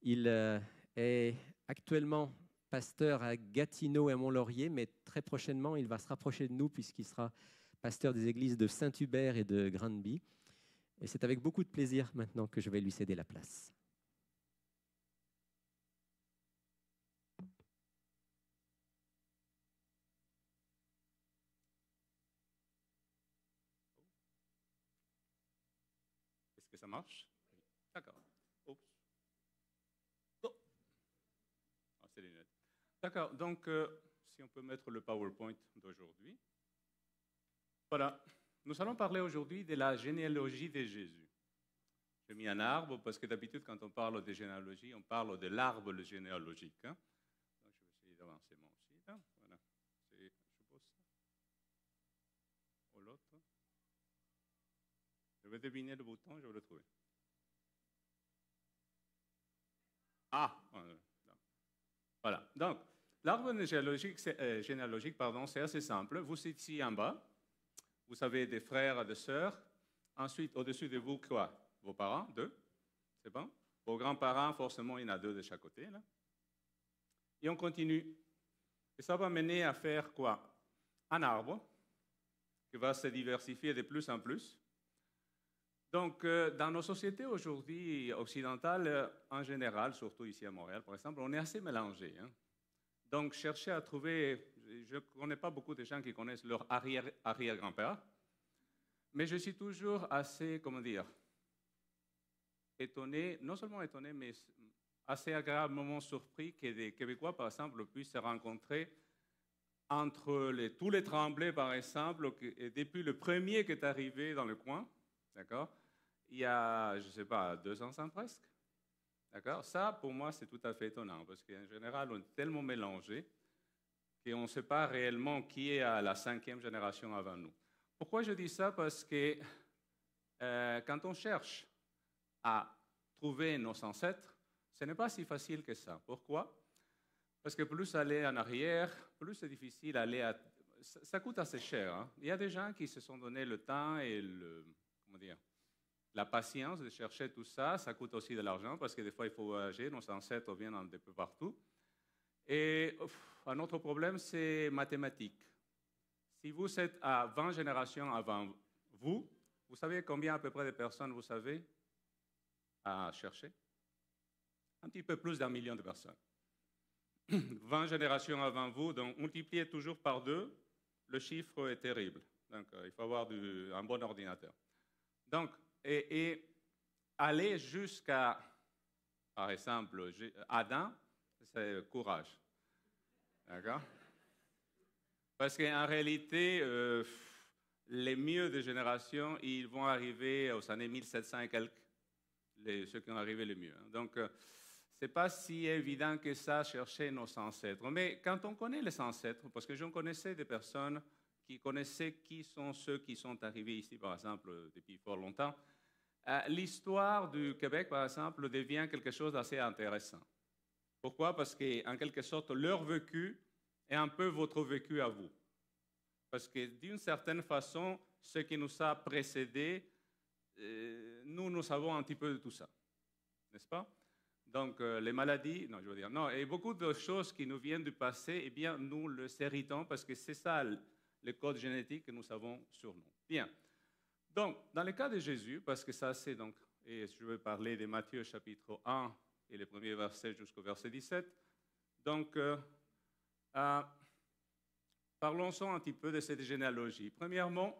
Il est actuellement pasteur à Gatineau et à Mont-Laurier, mais très prochainement, il va se rapprocher de nous puisqu'il sera pasteur des églises de Saint-Hubert et de Granby. Et c'est avec beaucoup de plaisir maintenant que je vais lui céder la place. Est-ce que ça marche? D'accord. Oups. Oh. Ah, c'est les lunettes. D'accord, donc si on peut mettre le PowerPoint d'aujourd'hui. Voilà, nous allons parler aujourd'hui de la généalogie de Jésus. J'ai mis un arbre parce que d'habitude, quand on parle de généalogie, on parle de l'arbre généalogique. Hein? Donc, je vais essayer d'avancer moi aussi. Là. Voilà. Je pose ça. Ou l'autre. Je vais deviner le bouton, je vais le trouver. Ah, voilà. Donc, l'arbre généalogique, c'est assez simple. Vous êtes ici en bas. Vous avez des frères et des sœurs. Ensuite, au-dessus de vous, quoi? Vos parents, 2. C'est bon? Vos grands-parents, forcément, il y en a 2 de chaque côté. Là. Et on continue. Et ça va mener à faire quoi? Un arbre qui va se diversifier de plus en plus. Donc, dans nos sociétés aujourd'hui occidentales, en général, surtout ici à Montréal, par exemple, on est assez mélangés. Hein? Donc, chercher à trouver... Je ne connais pas beaucoup de gens qui connaissent leur arrière-grand-père, mais je suis toujours assez, comment dire, étonné, non seulement étonné, mais assez agréablement surpris que des Québécois, par exemple, puissent se rencontrer entre tous les Tremblay, par exemple, et depuis le premier qui est arrivé dans le coin, d'accord, il y a, je ne sais pas, 200 ans presque. D'accord? Ça, pour moi, c'est tout à fait étonnant, parce qu'en général, on est tellement mélangés qu'on ne sait pas réellement qui est à la 5e génération avant nous. Pourquoi je dis ça? Parce que quand on cherche à trouver nos ancêtres, ce n'est pas si facile que ça. Pourquoi? Parce que plus aller en arrière, plus c'est difficile d'aller à... Ça coûte assez cher. Hein? Il y a des gens qui se sont donné le temps et la patience de chercher tout ça. Ça coûte aussi de l'argent parce que des fois, il faut voyager. Nos ancêtres viennent de peu partout. Et un autre problème, c'est mathématique. Si vous êtes à 20 générations avant vous, vous savez combien à peu près de personnes vous savez à chercher? Un petit peu plus d'1 million de personnes. 20 générations avant vous, donc multipliez toujours par 2, le chiffre est terrible. Donc, il faut avoir un bon ordinateur. Donc, et aller jusqu'à, par exemple, Adam, c'est courage. D'accord? Parce qu'en réalité, les mieux des générations, ils vont arriver aux années 1700 et quelques. ceux qui ont arrivé le mieux. Donc, ce n'est pas si évident que ça, chercher nos ancêtres. Mais quand on connaît les ancêtres, parce que j'en connaissais des personnes qui connaissaient qui sont ceux qui sont arrivés ici, par exemple, depuis fort longtemps, l'histoire du Québec, par exemple, devient quelque chose d'assez intéressant. Pourquoi? Parce qu'en quelque sorte, leur vécu est un peu votre vécu à vous. Parce que d'une certaine façon, ce qui nous a précédés, nous savons un petit peu de tout ça. N'est-ce pas? Donc, les maladies, non, je veux dire, non, et beaucoup de choses qui nous viennent du passé, eh bien, nous les héritons parce que c'est ça le code génétique que nous avons sur nous. Bien. Donc, dans le cas de Jésus, parce que ça c'est donc, et je vais parler de Matthieu chapitre 1 et le premier verset jusqu'au verset 17. Donc, parlons-en un petit peu de cette généalogie. Premièrement,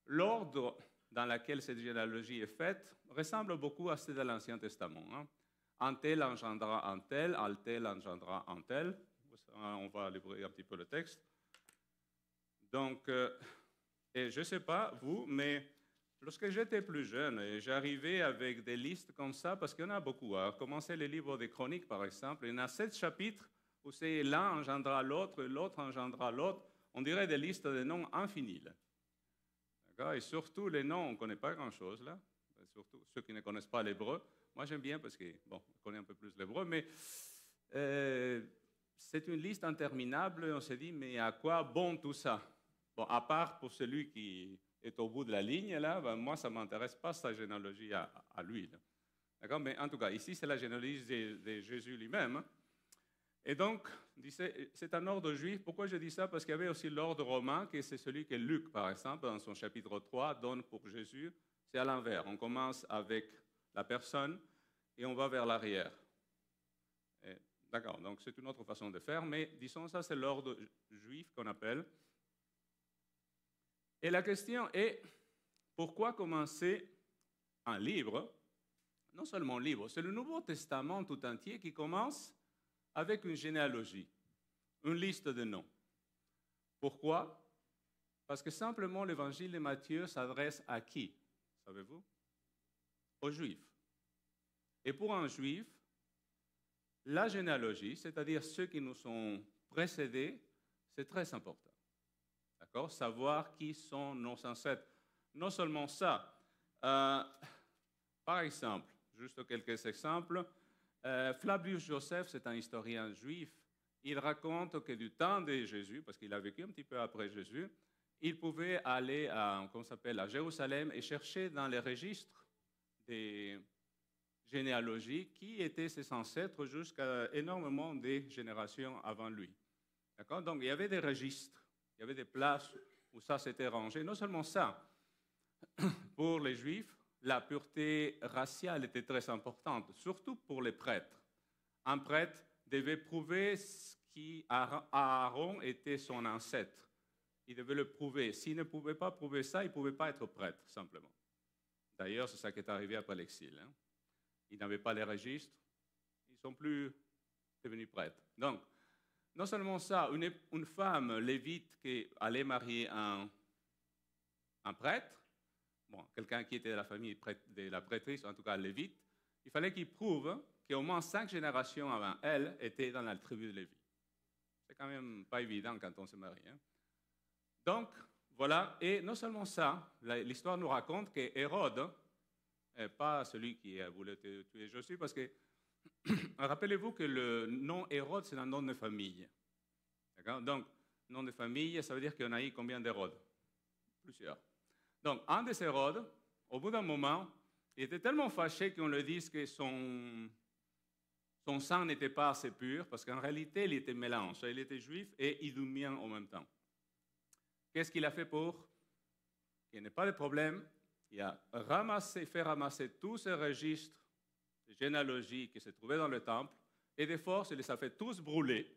l'ordre dans lequel cette généalogie est faite ressemble beaucoup à celle de l'Ancien Testament. Hein. Un tel engendra un tel engendra un tel. On va lire un petit peu le texte. Donc, et je ne sais pas vous, mais lorsque j'étais plus jeune, j'arrivais avec des listes comme ça, parce qu'il y en a beaucoup. À commencer les livres des Chroniques, par exemple, il y en a 7 chapitres où c'est l'un engendra l'autre, l'autre engendra l'autre. On dirait des listes de noms infinies. D'accord? Et surtout, les noms, on ne connaît pas grand-chose, là. Surtout ceux qui ne connaissent pas l'hébreu. Moi, j'aime bien parce que, bon, on connaît un peu plus l'hébreu, mais c'est une liste interminable. On se dit, mais à quoi bon tout ça? Bon, à part pour celui qui est au bout de la ligne, là, ben, moi, ça ne m'intéresse pas, sa généalogie à lui. D'accord? Mais en tout cas, ici, c'est la généalogie de Jésus lui-même. Hein. Et donc, c'est un ordre juif. Pourquoi je dis ça? Parce qu'il y avait aussi l'ordre romain, qui c'est celui que Luc, par exemple, dans son chapitre 3, donne pour Jésus. C'est à l'envers. On commence avec la personne et on va vers l'arrière. D'accord, donc c'est une autre façon de faire, mais disons ça, c'est l'ordre juif qu'on appelle. Et la question est, pourquoi commencer un livre? Non seulement un livre, c'est le Nouveau Testament tout entier qui commence avec une généalogie, une liste de noms. Pourquoi? Parce que simplement l'évangile de Matthieu s'adresse à qui? Savez-vous? Aux Juifs. Et pour un Juif, la généalogie, c'est-à-dire ceux qui nous ont précédés, c'est très important. D'accord? Savoir qui sont nos ancêtres. Non seulement ça, par exemple, juste quelques exemples, Flavius Joseph, c'est un historien juif, il raconte que du temps de Jésus, parce qu'il a vécu un petit peu après Jésus, il pouvait aller à Jérusalem et chercher dans les registres des généalogies qui étaient ses ancêtres jusqu'à énormément de générations avant lui. D'accord? Donc il y avait des registres, il y avait des places où ça s'était rangé. Non seulement ça, pour les Juifs, la pureté raciale était très importante, surtout pour les prêtres. Un prêtre devait prouver qu'Aaron était son ancêtre. Il devait le prouver. S'il ne pouvait pas prouver ça, il ne pouvait pas être prêtre, simplement. D'ailleurs, c'est ça qui est arrivé après l'exil. Hein. Ils n'avaient pas les registres, ils ne sont plus devenus prêtres. Donc, non seulement ça, une femme lévite qui allait marier un prêtre, bon, quelqu'un qui était de la famille de la prêtrise, en tout cas lévite, il fallait qu'il prouve qu'au moins 5 générations avant elle étaient dans la tribu de Lévi. C'est quand même pas évident quand on se marie. Hein. Donc, voilà, et non seulement ça, l'histoire nous raconte que Hérode, pas celui qui voulait tuer Jésus, parce que rappelez-vous que le nom Hérode, c'est un nom de famille. D'accord? Donc, nom de famille, ça veut dire qu'il y en a eu combien d'Hérodes? Plusieurs. Donc, un des Hérodes, au bout d'un moment, il était tellement fâché qu'on lui dise que son sang n'était pas assez pur, parce qu'en réalité, il était mélange. Il était juif et idumien en même temps. Qu'est-ce qu'il a fait pour qu'il n'y ait pas de problème? Il a fait ramasser tous ces registres de généalogie qui se trouvaient dans le temple, et de force, il les a fait tous brûler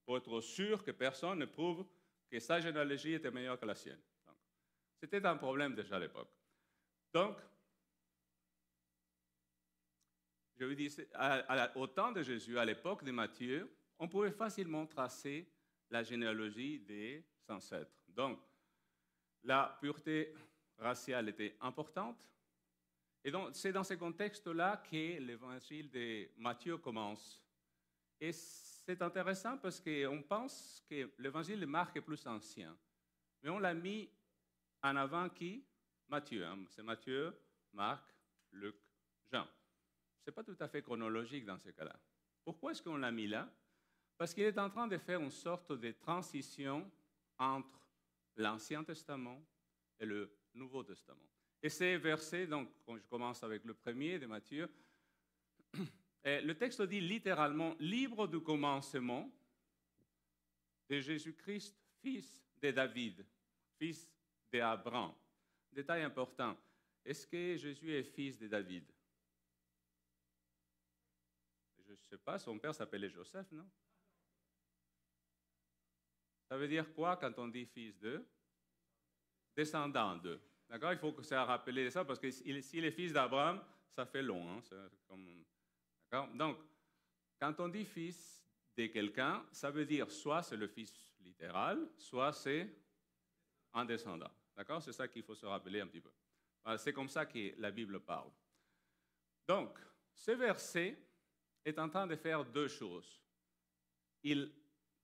pour être sûr que personne ne prouve que sa généalogie était meilleure que la sienne. C'était un problème déjà à l'époque. Donc, je vous dis, au temps de Jésus, à l'époque de Matthieu, on pouvait facilement tracer la généalogie des ancêtres. Donc, la pureté raciale était importante Et donc, c'est dans ce contexte-là que l'évangile de Matthieu commence. Et c'est intéressant parce qu'on pense que l'évangile de Marc est plus ancien. Mais on l'a mis en avant qui? Matthieu. Hein? C'est Matthieu, Marc, Luc, Jean. Ce n'est pas tout à fait chronologique dans ce cas-là. Pourquoi est-ce qu'on l'a mis là? Parce qu'il est en train de faire une sorte de transition entre l'Ancien Testament et le Nouveau Testament. Et ces versets, donc, quand je commence avec le premier de Matthieu, le texte dit littéralement « libre du commencement de Jésus-Christ, fils de David, fils d'Abraham ». Détail important, est-ce que Jésus est fils de David? Je ne sais pas, son père s'appelait Joseph, non? Ça veut dire quoi quand on dit fils de? Descendant de. D'accord? Il faut que ça rappelle ça parce que s'il est fils d'Abraham, ça fait long. Hein? D'accord? Donc, quand on dit fils de quelqu'un, ça veut dire soit c'est le fils littéral, soit c'est un descendant. D'accord? C'est ça qu'il faut se rappeler un petit peu. C'est comme ça que la Bible parle. Donc, ce verset est en train de faire deux choses. Il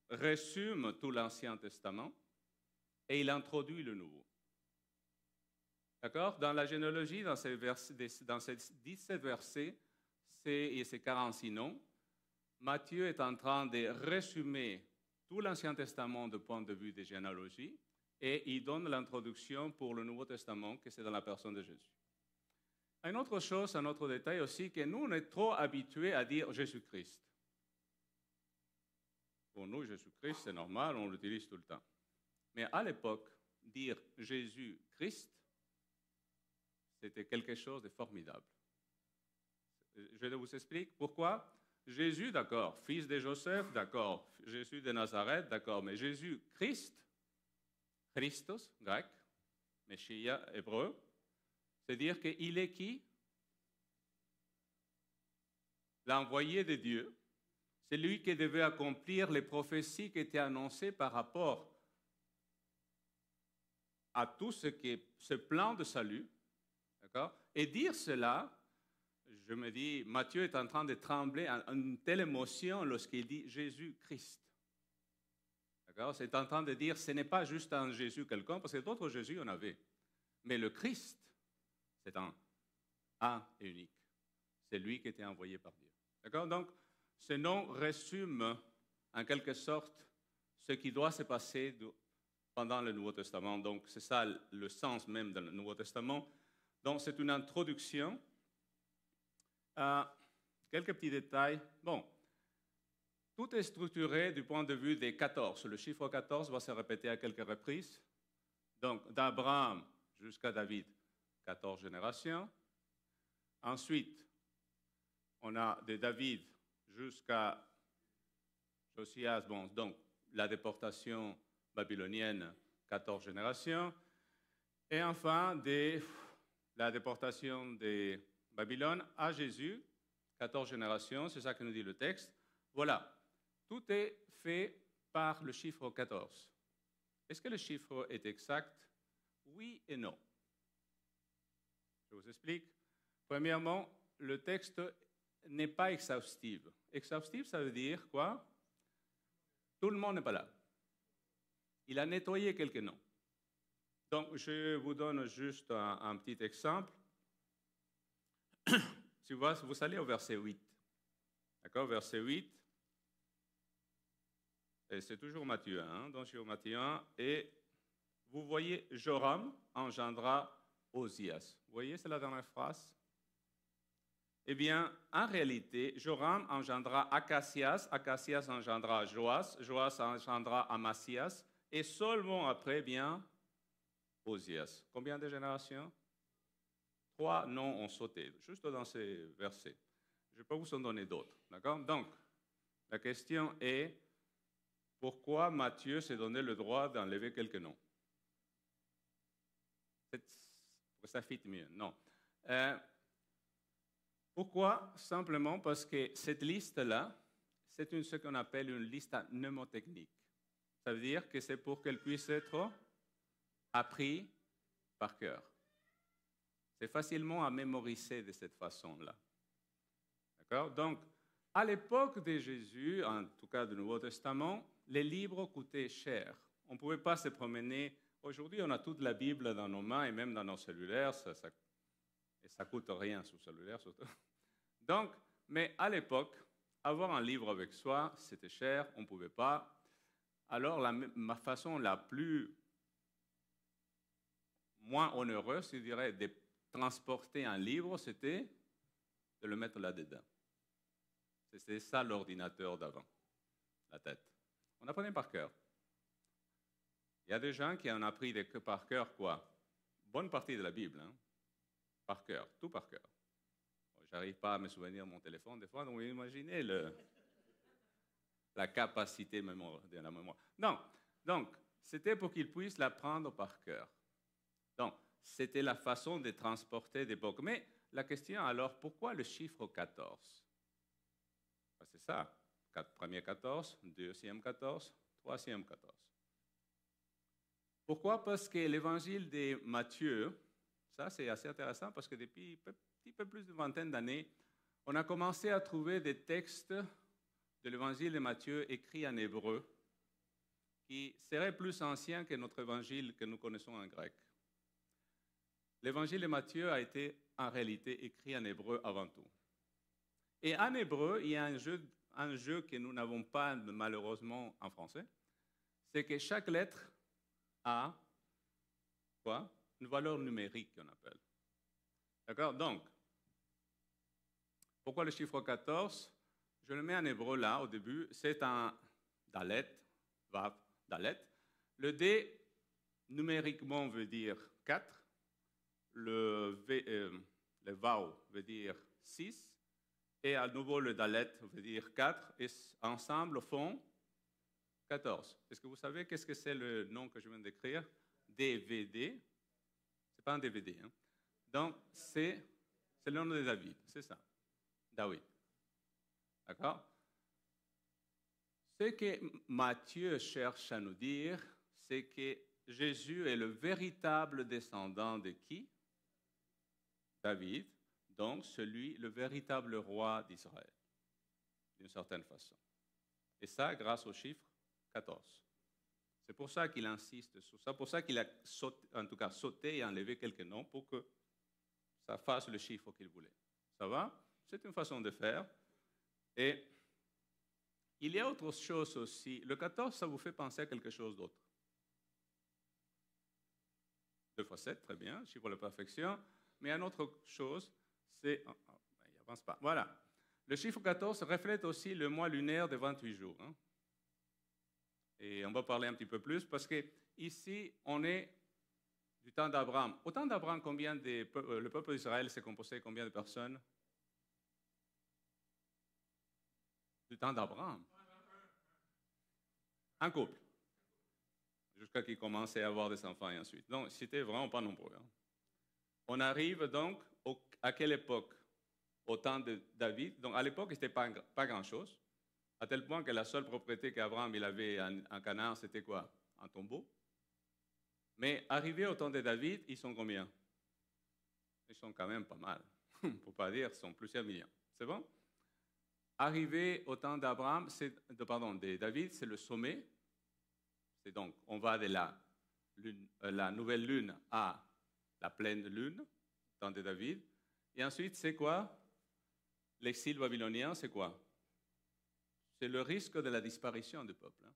résume tout l'Ancien Testament et il introduit le Nouveau. D'accord? Dans la généalogie, dans ces 17 versets et ces 46 noms, Matthieu est en train de résumer tout l'Ancien Testament du point de vue des généalogies et il donne l'introduction pour le Nouveau Testament, que c'est dans la personne de Jésus. Une autre chose, un autre détail aussi, que nous, on est trop habitués à dire Jésus-Christ. Pour nous, Jésus-Christ, c'est normal, on l'utilise tout le temps. Mais à l'époque, dire Jésus-Christ, c'était quelque chose de formidable. Je vous explique pourquoi. Jésus, d'accord, fils de Joseph, d'accord, Jésus de Nazareth, d'accord, mais Jésus-Christ, Christos, grec, Messia, hébreu, c'est-à-dire qu'il est qui? L'envoyé de Dieu. C'est lui qui devait accomplir les prophéties qui étaient annoncées par rapport à tout ce plan de salut. D'accord? Et dire cela, je me dis, Matthieu est en train de trembler en une telle émotion lorsqu'il dit Jésus-Christ. D'accord? C'est en train de dire, ce n'est pas juste un Jésus quelconque, parce que d'autres Jésus on avait. Mais le Christ, c'est un et unique. C'est lui qui était envoyé par Dieu. D'accord? Donc, ce nom résume en quelque sorte ce qui doit se passer pendant le Nouveau Testament. Donc, c'est ça le sens même du Nouveau Testament. Donc, c'est une introduction. Quelques petits détails. Bon, tout est structuré du point de vue des 14. Le chiffre 14 va se répéter à quelques reprises. Donc, d'Abraham jusqu'à David, 14 générations. Ensuite, on a de David jusqu'à Josias, bon, donc la déportation babylonienne, 14 générations. Et enfin, la déportation de Babylone à Jésus, 14 générations, c'est ça que nous dit le texte. Voilà, tout est fait par le chiffre 14. Est-ce que le chiffre est exact? Oui et non. Je vous explique. Premièrement, le texte n'est pas exhaustif. Exhaustif, ça veut dire quoi? Tout le monde n'est pas là. Il a nettoyé quelques noms. Donc, je vous donne juste un petit exemple. Si vous allez au verset 8. D'accord? Verset 8. Et c'est toujours Matthieu 1. Donc, je suis au Matthieu 1. Et vous voyez, Joram engendra Osias. Vous voyez, c'est la dernière phrase. Eh bien, en réalité, Joram engendra Acacias, Acacias engendra Joas, Joas engendra Amasias, et seulement après, bien, Osias. Combien de générations? 3 noms ont sauté, juste dans ces versets. Je peux vous en donner d'autres, d'accord? Donc, la question est, pourquoi Matthieu s'est donné le droit d'enlever quelques noms? Ça fit mieux, non. Pourquoi? Simplement parce que cette liste-là, c'est ce qu'on appelle une liste mnémotechnique. Ça veut dire que c'est pour qu'elle puisse être apprise par cœur. C'est facilement à mémoriser de cette façon-là. D'accord? Donc, à l'époque de Jésus, en tout cas du Nouveau Testament, les livres coûtaient cher. On ne pouvait pas se promener. Aujourd'hui, on a toute la Bible dans nos mains et même dans nos cellulaires. Et ça ne coûte rien sur le cellulaire surtout. Donc, mais à l'époque, avoir un livre avec soi, c'était cher, on ne pouvait pas. Alors, ma façon la moins onéreuse, je dirais, de transporter un livre, c'était de le mettre là-dedans. C'était ça l'ordinateur d'avant, la tête. On apprenait par cœur. Il y a des gens qui en ont appris par cœur quoi? Bonne partie de la Bible, hein? Par cœur, tout par cœur. J'arrive pas à me souvenir de mon téléphone des fois, donc vous imaginez la capacité de la mémoire. Non, donc, c'était pour qu'ils puissent l'apprendre par cœur. Donc, c'était la façon de transporter d'époque. Mais la question alors, pourquoi le chiffre 14? C'est ça, premier 14, deuxième 14, troisième 14. Pourquoi? Parce que l'évangile de Matthieu, ça c'est assez intéressant parce que depuis un petit peu plus d'une vingtaine d'années, on a commencé à trouver des textes de l'évangile de Matthieu écrits en hébreu qui seraient plus anciens que notre évangile que nous connaissons en grec. L'évangile de Matthieu a été en réalité écrit en hébreu avant tout. Et en hébreu, il y a un jeu que nous n'avons pas malheureusement en français, c'est que chaque lettre a quoi? Une valeur numérique qu'on appelle. D'accord? Donc, pourquoi le chiffre 14? Je le mets en hébreu là au début, c'est un dalet, vav, dalet. Le D numériquement veut dire 4, le vav veut dire 6, et à nouveau le dalet veut dire 4, et ensemble font 14. Est-ce que vous savez qu'est-ce que c'est le nom que je viens d'écrire? DVD. Ce n'est pas un DVD. Hein? Donc, c'est le nom de David, c'est ça. David. D'accord? Ce que Matthieu cherche à nous dire, c'est que Jésus est le véritable descendant de qui? David, donc le véritable roi d'Israël, d'une certaine façon. Et ça, grâce au chiffre 14. C'est pour ça qu'il insiste sur ça, pour ça qu'il a sauté et enlevé quelques noms pour que ça fasse le chiffre qu'il voulait. Ça va? C'est une façon de faire. Et il y a autre chose aussi. Le 14, ça vous fait penser à quelque chose d'autre. 2 fois 7, très bien, chiffre de la perfection. Mais une autre chose, c'est... il avance pas. Voilà. Le chiffre 14 reflète aussi le mois lunaire de 28 jours. Hein. Et on va parler un petit peu plus parce que ici, on est du temps d'Abraham. Au temps d'Abraham, le peuple d'Israël s'est composé de combien de personnes? Du temps d'Abraham. Un couple. Jusqu'à qu'il commence à avoir des enfants et ensuite. Donc, c'était vraiment pas nombreux. Hein. On arrive donc à quelle époque? Au temps de David. Donc, à l'époque, ce n'était pas grand-chose. À tel point que la seule propriété qu'Abraham avait en Canaan, c'était quoi? Un tombeau. Mais arrivé au temps de David, ils sont combien? Ils sont quand même pas mal. Pour ne pas dire, ils sont plusieurs millions. C'est bon? Arrivé au temps de David, c'est le sommet. C'est donc, on va de la nouvelle lune à la pleine lune, temps de David. Et ensuite, c'est quoi? L'exil babylonien, c'est quoi? C'est le risque de la disparition du peuple. Hein?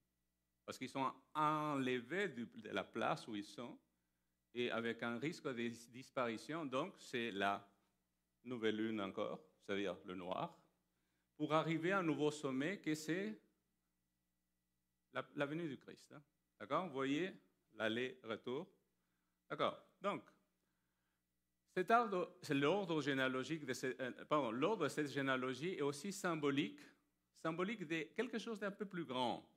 Parce qu'ils sont enlevés de la place où ils sont et avec un risque de disparition. Donc, c'est la nouvelle lune encore, c'est-à-dire le noir, pour arriver à un nouveau sommet que c'est la venue du Christ. Hein? D'accord? Vous voyez l'aller-retour? D'accord. Donc, l'ordre généalogique l'ordre de cette généalogie est aussi symbolique de quelque chose d'un peu plus grand.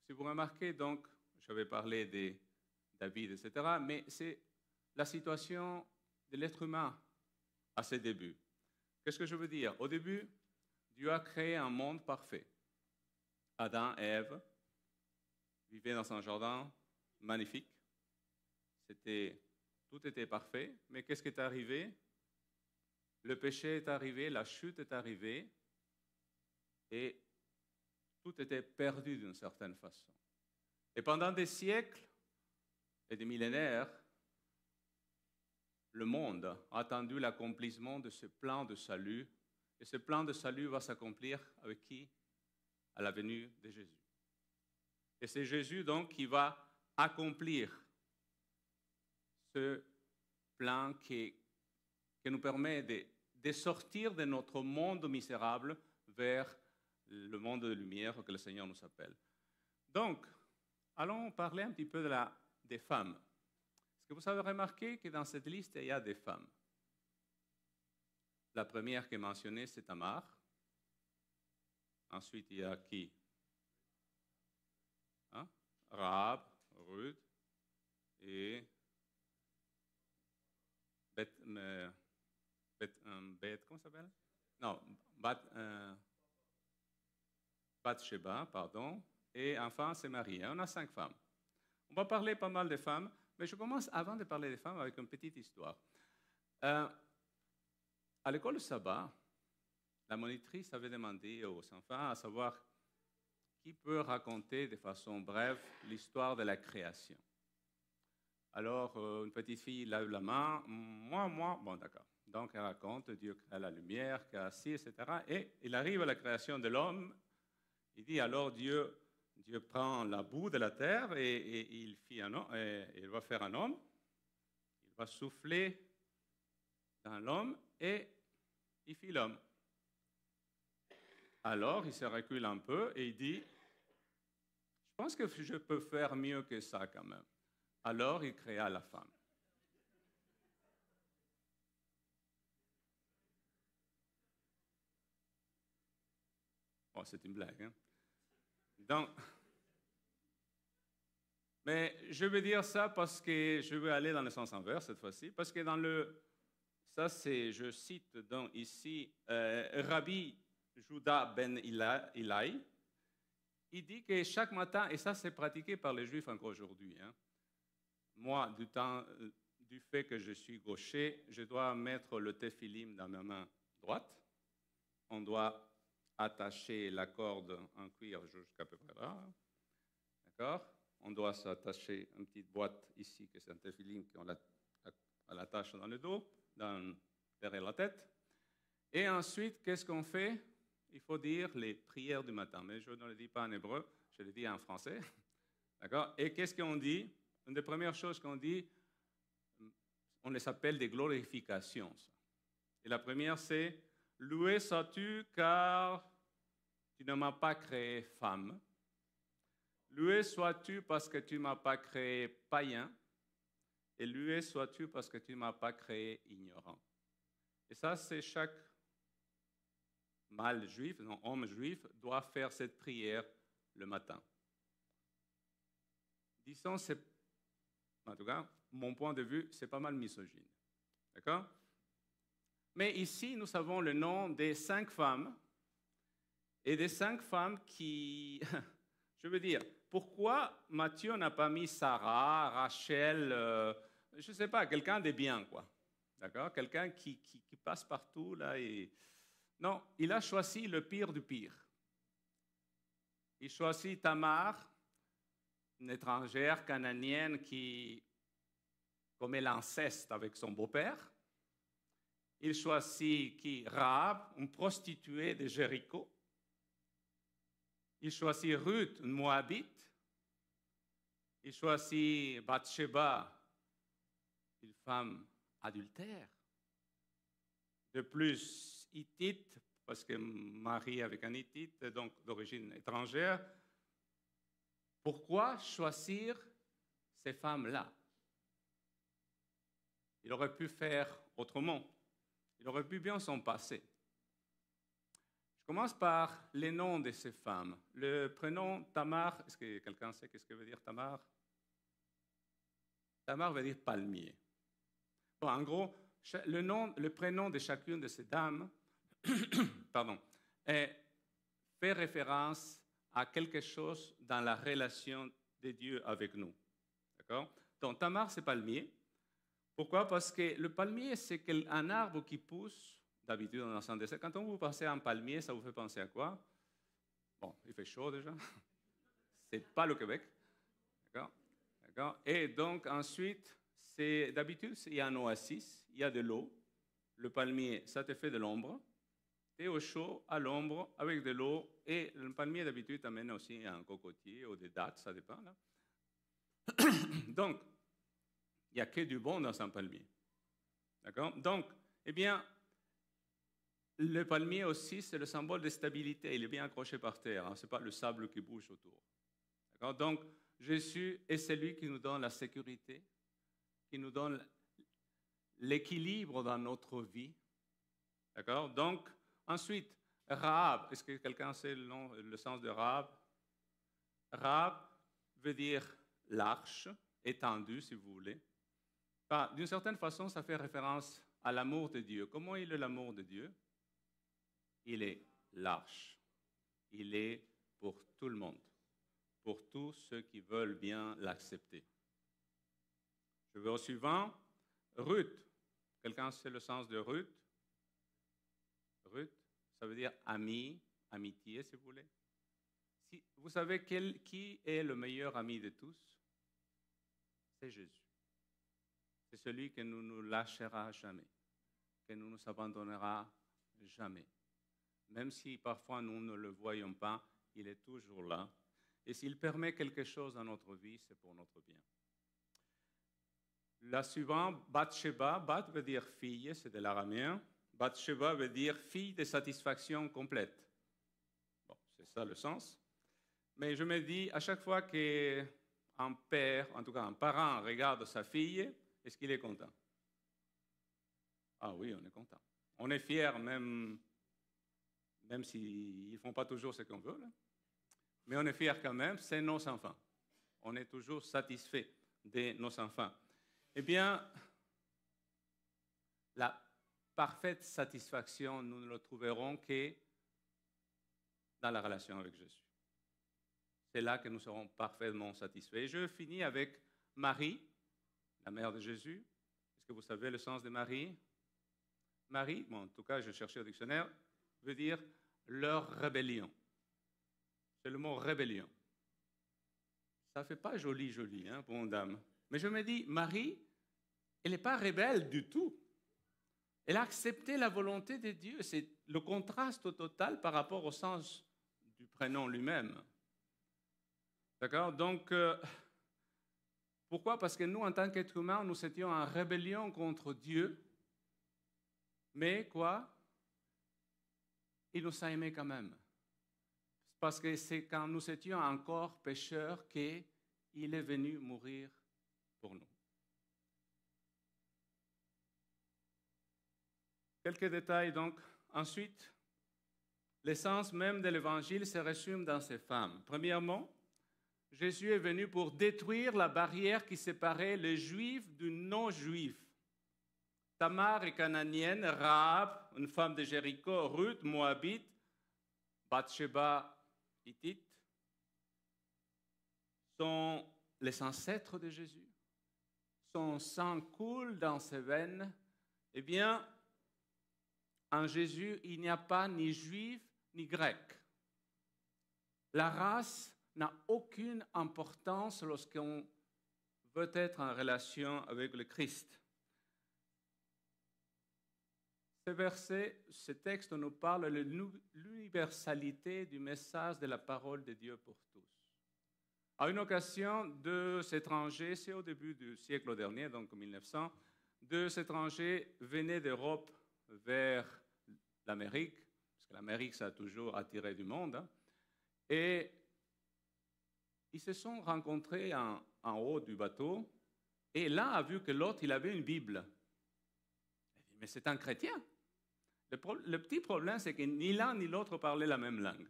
Si vous remarquez, donc, j'avais parlé de David, etc., mais c'est la situation de l'être humain à ses débuts. Qu'est-ce que je veux dire? Au début, Dieu a créé un monde parfait. Adam et Ève vivaient dans un jardin magnifique. C'était tout était parfait, mais qu'est-ce qui est arrivé? Le péché est arrivé, la chute est arrivée, et tout était perdu d'une certaine façon. Et pendant des siècles et des millénaires, le monde a attendu l'accomplissement de ce plan de salut. Et ce plan de salut va s'accomplir avec qui? À la venue de Jésus. Et c'est Jésus donc qui va accomplir ce plan qui nous permet de sortir de notre monde misérable vers le monde de lumière que le Seigneur nous appelle. Donc, allons parler un petit peu des femmes. Est-ce que vous avez remarqué que dans cette liste, il y a des femmes? La première qui est mentionnée, c'est Tamar. Ensuite, il y a qui? Rahab, Ruth et comment ça s'appelle? Non, Bathsheba, pardon. Et enfin, c'est Marie. On a 5 femmes. On va parler pas mal de femmes, mais je commence avant de parler des femmes avec une petite histoire. À l'école de sabbat, la monitrice avait demandé aux enfants à savoir qui peut raconter de façon brève l'histoire de la création. Alors, une petite fille lève la main, moi, bon d'accord. Donc, elle raconte, Dieu crée la lumière, créa ci, etc. Et il arrive à la création de l'homme. Il dit alors Dieu prend la boue de la terre et il va faire un homme. Il va souffler dans l'homme et il fit l'homme. Alors, il se recule un peu et il dit, je pense que je peux faire mieux que ça quand même. Alors, il créa la femme. Oh, c'est une blague, hein? Donc, mais je veux dire ça parce que je veux aller dans le sens inverse cette fois-ci, parce que ça c'est, je cite donc ici, Rabbi Judah ben Ilai, il dit que chaque matin, et ça c'est pratiqué par les Juifs encore aujourd'hui, hein, moi, du fait que je suis gaucher, je dois mettre le téphilim dans ma main droite, on doit attacher la corde en cuir jusqu'à peu près là, d'accord? On doit s'attacher une petite boîte ici, que c'est un téphilim qu'on l'attache dans le dos, derrière la tête. Et ensuite, qu'est-ce qu'on fait? Il faut dire les prières du matin. Mais je ne le dis pas en hébreu, je le dis en français. D'accord? Et qu'est-ce qu'on dit? Une des premières choses qu'on dit, on les appelle des glorifications. Et la première, c'est « Loué sois-tu car tu ne m'as pas créé femme. Loué sois-tu parce que tu ne m'as pas créé païen. Et loué sois-tu parce que tu ne m'as pas créé ignorant. » Et ça, c'est chaque mâle juif, non, homme juif, doit faire cette prière le matin. Disons, en tout cas, mon point de vue, c'est pas mal misogyne. D'accord? Mais ici, nous avons le nom des 5 femmes, et des 5 femmes qui, je veux dire, pourquoi Matthieu n'a pas mis Sarah, Rachel, je ne sais pas, quelqu'un de bien, quoi. D'accord? Quelqu'un qui passe partout, là, et... Non, il a choisi le pire du pire. Il choisit Tamar, une étrangère cananéenne qui commet l'inceste avec son beau-père. Il choisit Rahab, une prostituée de Jéricho. Il choisit Ruth, une Moabite. Il choisit Bathsheba, une femme adultère. De plus, Hittite, parce que Marie avec un Hittite, donc d'origine étrangère. Pourquoi choisir ces femmes-là? Il aurait pu faire autrement. Il aurait pu bien s'en passer. Je commence par les noms de ces femmes. Le prénom Tamar, est-ce que quelqu'un sait ce que veut dire Tamar? Tamar veut dire palmier. Bon, en gros, le prénom de chacune de ces dames pardon, fait référence à quelque chose dans la relation de Dieu avec nous. D'accord? Donc, Tamar, c'est palmier. Pourquoi? Parce que le palmier, c'est un arbre qui pousse d'habitude dans un désert. Quand on vous pensez à un palmier, ça vous fait penser à quoi? Bon, il fait chaud déjà. C'est pas le Québec. D'accord? D'accord? Et donc, ensuite, d'habitude, il y a un oasis, il y a de l'eau. Le palmier, ça te fait de l'ombre. Tu es au chaud, à l'ombre, avec de l'eau. Et le palmier, d'habitude, t'amène aussi un cocotier ou des dattes, ça dépend. Là. Donc, il n'y a que du bon dans un palmier. D'accord? Donc, eh bien, le palmier aussi, c'est le symbole de stabilité. Il est bien accroché par terre. Hein? Ce n'est pas le sable qui bouge autour. D'accord? Donc, Jésus est celui qui nous donne la sécurité, qui nous donne l'équilibre dans notre vie. D'accord? Donc, ensuite, Rahab. Est-ce que quelqu'un sait le sens de Rahab? Rahab veut dire l'arche, étendue, si vous voulez. D'une certaine façon, ça fait référence à l'amour de Dieu. Comment il est l'amour de Dieu? Il est large. Il est pour tout le monde, pour tous ceux qui veulent bien l'accepter. Je vais au suivant. Ruth. Quelqu'un sait le sens de Ruth? Ruth, ça veut dire ami, amitié, si vous voulez. Vous savez qui est le meilleur ami de tous? C'est Jésus. C'est celui qui ne nous lâchera jamais, qui ne nous abandonnera jamais. Même si parfois nous ne le voyons pas, il est toujours là. Et s'il permet quelque chose dans notre vie, c'est pour notre bien. La suivante, Bathsheba. Bath veut dire fille, c'est de l'araméen. Bathsheba veut dire fille de satisfaction complète. Bon, c'est ça le sens. Mais je me dis, à chaque fois qu'un père, en tout cas un parent, regarde sa fille, est-ce qu'il est content? Ah oui, on est content. On est fiers, même s'ils ne font pas toujours ce qu'on veut. Là. Mais on est fiers quand même, c'est nos enfants. On est toujours satisfait de nos enfants. Eh bien, la parfaite satisfaction, nous ne la trouverons que dans la relation avec Jésus. C'est là que nous serons parfaitement satisfaits. Et je finis avec Marie, la mère de Jésus. Est-ce que vous savez le sens de Marie? Marie, bon, en tout cas, je cherchais au dictionnaire, veut dire leur rébellion. C'est le mot rébellion. Ça ne fait pas joli, hein, pour une dame. Mais je me dis, Marie, elle n'est pas rebelle du tout. Elle a accepté la volonté de Dieu. C'est le contraste total par rapport au sens du prénom lui-même. D'accord? Donc, pourquoi? Parce que nous, en tant qu'êtres humains, nous étions en rébellion contre Dieu. Mais quoi? Il nous a aimés quand même. Parce que c'est quand nous étions encore pécheurs qu'il est venu mourir pour nous. Quelques détails donc. Ensuite, l'essence même de l'Évangile se résume dans ces femmes. Premièrement, Jésus est venu pour détruire la barrière qui séparait les Juifs du non-Juif. Tamar est cananienne, Rahab, une femme de Jéricho, Ruth, Moabite, Bathsheba, Hittite, sont les ancêtres de Jésus. Son sang coule dans ses veines. Eh bien, en Jésus, il n'y a pas ni juif ni grec. La race n'a aucune importance lorsqu'on veut être en relation avec le Christ. Ce texte nous parle de l'universalité du message de la parole de Dieu pour tous. À une occasion, deux étrangers, c'est au début du siècle dernier, donc en 1900, deux étrangers venaient d'Europe vers l'Amérique, parce que l'Amérique, ça a toujours attiré du monde, hein, et ils se sont rencontrés en haut du bateau, et l'un a vu que l'autre, il avait une Bible. Il dit, mais c'est un chrétien. Le petit problème, c'est que ni l'un ni l'autre parlaient la même langue.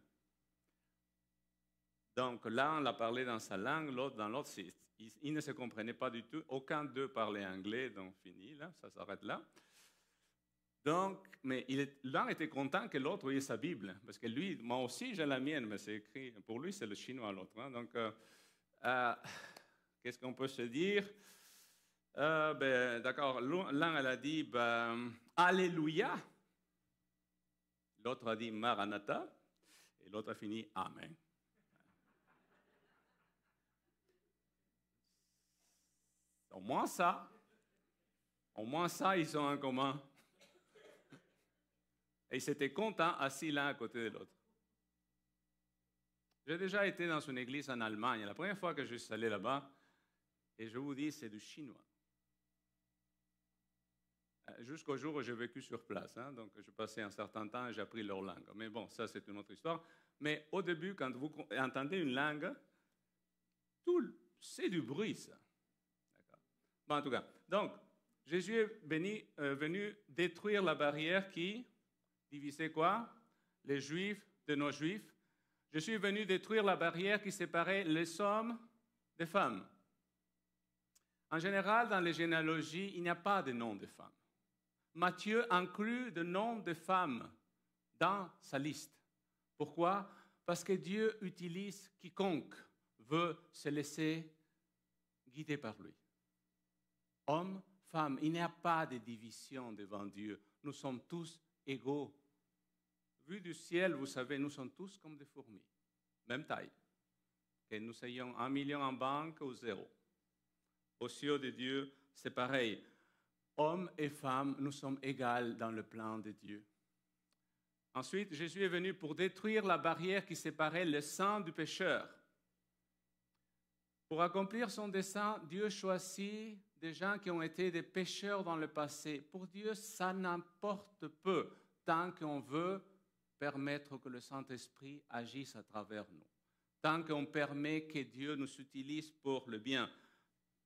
Donc, l'un l'a parlé dans sa langue, l'autre dans l'autre. Ils ne se comprenaient pas du tout. Aucun d'eux parlait anglais, donc fini, là, ça s'arrête là. Donc, mais l'un était content que l'autre ait sa Bible, parce que lui, moi aussi, j'ai la mienne, mais c'est écrit, pour lui, c'est le chinois, l'autre. Hein. Donc, qu'est-ce qu'on peut se dire? D'accord, l'un elle a dit Alléluia, l'autre a dit Maranatha, et l'autre a fini Amen. Au moins ça, ils sont en commun. Et ils étaient contents, assis l'un à côté de l'autre. J'ai déjà été dans une église en Allemagne. La première fois que je suis allé là-bas, et je vous dis, c'est du chinois. Jusqu'au jour où j'ai vécu sur place. Donc, j'ai passé un certain temps et j'ai appris leur langue. Mais bon, ça, c'est une autre histoire. Mais au début, quand vous entendez une langue, c'est du bruit, ça. D'accord. Bon, en tout cas, donc, Jésus est venu détruire la barrière qui divisait quoi? Les Juifs de non-Juifs. Je suis venu détruire la barrière qui séparait les hommes des femmes. En général, dans les généalogies, il n'y a pas de nom de femmes. Matthieu inclut le nom de femmes dans sa liste. Pourquoi? Parce que Dieu utilise quiconque veut se laisser guider par lui. Homme, femme, il n'y a pas de division devant Dieu. Nous sommes tous égaux. Vu du ciel, vous savez, nous sommes tous comme des fourmis, même taille. Que nous ayons 1 million en banque ou 0. Aux yeux de Dieu, c'est pareil. Hommes et femmes, nous sommes égaux dans le plan de Dieu. Ensuite, Jésus est venu pour détruire la barrière qui séparait le saint du pécheur. Pour accomplir son dessein, Dieu choisit des gens qui ont été des pécheurs dans le passé. Pour Dieu, ça n'importe peu, tant qu'on veut permettre que le Saint-Esprit agisse à travers nous. Tant qu'on permet que Dieu nous utilise pour le bien.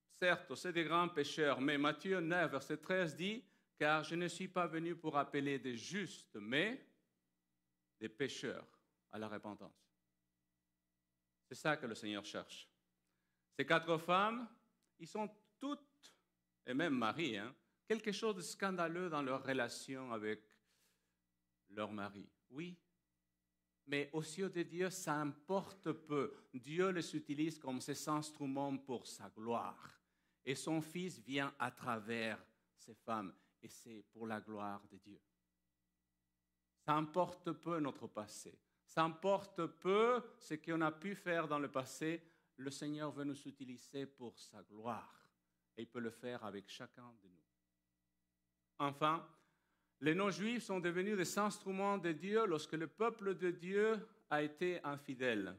Certes, c'est des grands pécheurs, mais Matthieu 9, verset 13 dit « Car je ne suis pas venu pour appeler des justes, mais des pécheurs à la repentance. » C'est ça que le Seigneur cherche. Ces 4 femmes, ils sont toutes, et même Marie, quelque chose de scandaleux dans leur relation avec leur mari. Oui, mais aux yeux de Dieu, ça importe peu. Dieu les utilise comme ses instruments pour sa gloire. Et son Fils vient à travers ces femmes, et c'est pour la gloire de Dieu. Ça importe peu notre passé. Ça importe peu ce qu'on a pu faire dans le passé. Le Seigneur veut nous utiliser pour sa gloire. Et il peut le faire avec chacun de nous. Enfin, les non-juifs sont devenus des instruments de Dieu lorsque le peuple de Dieu a été infidèle.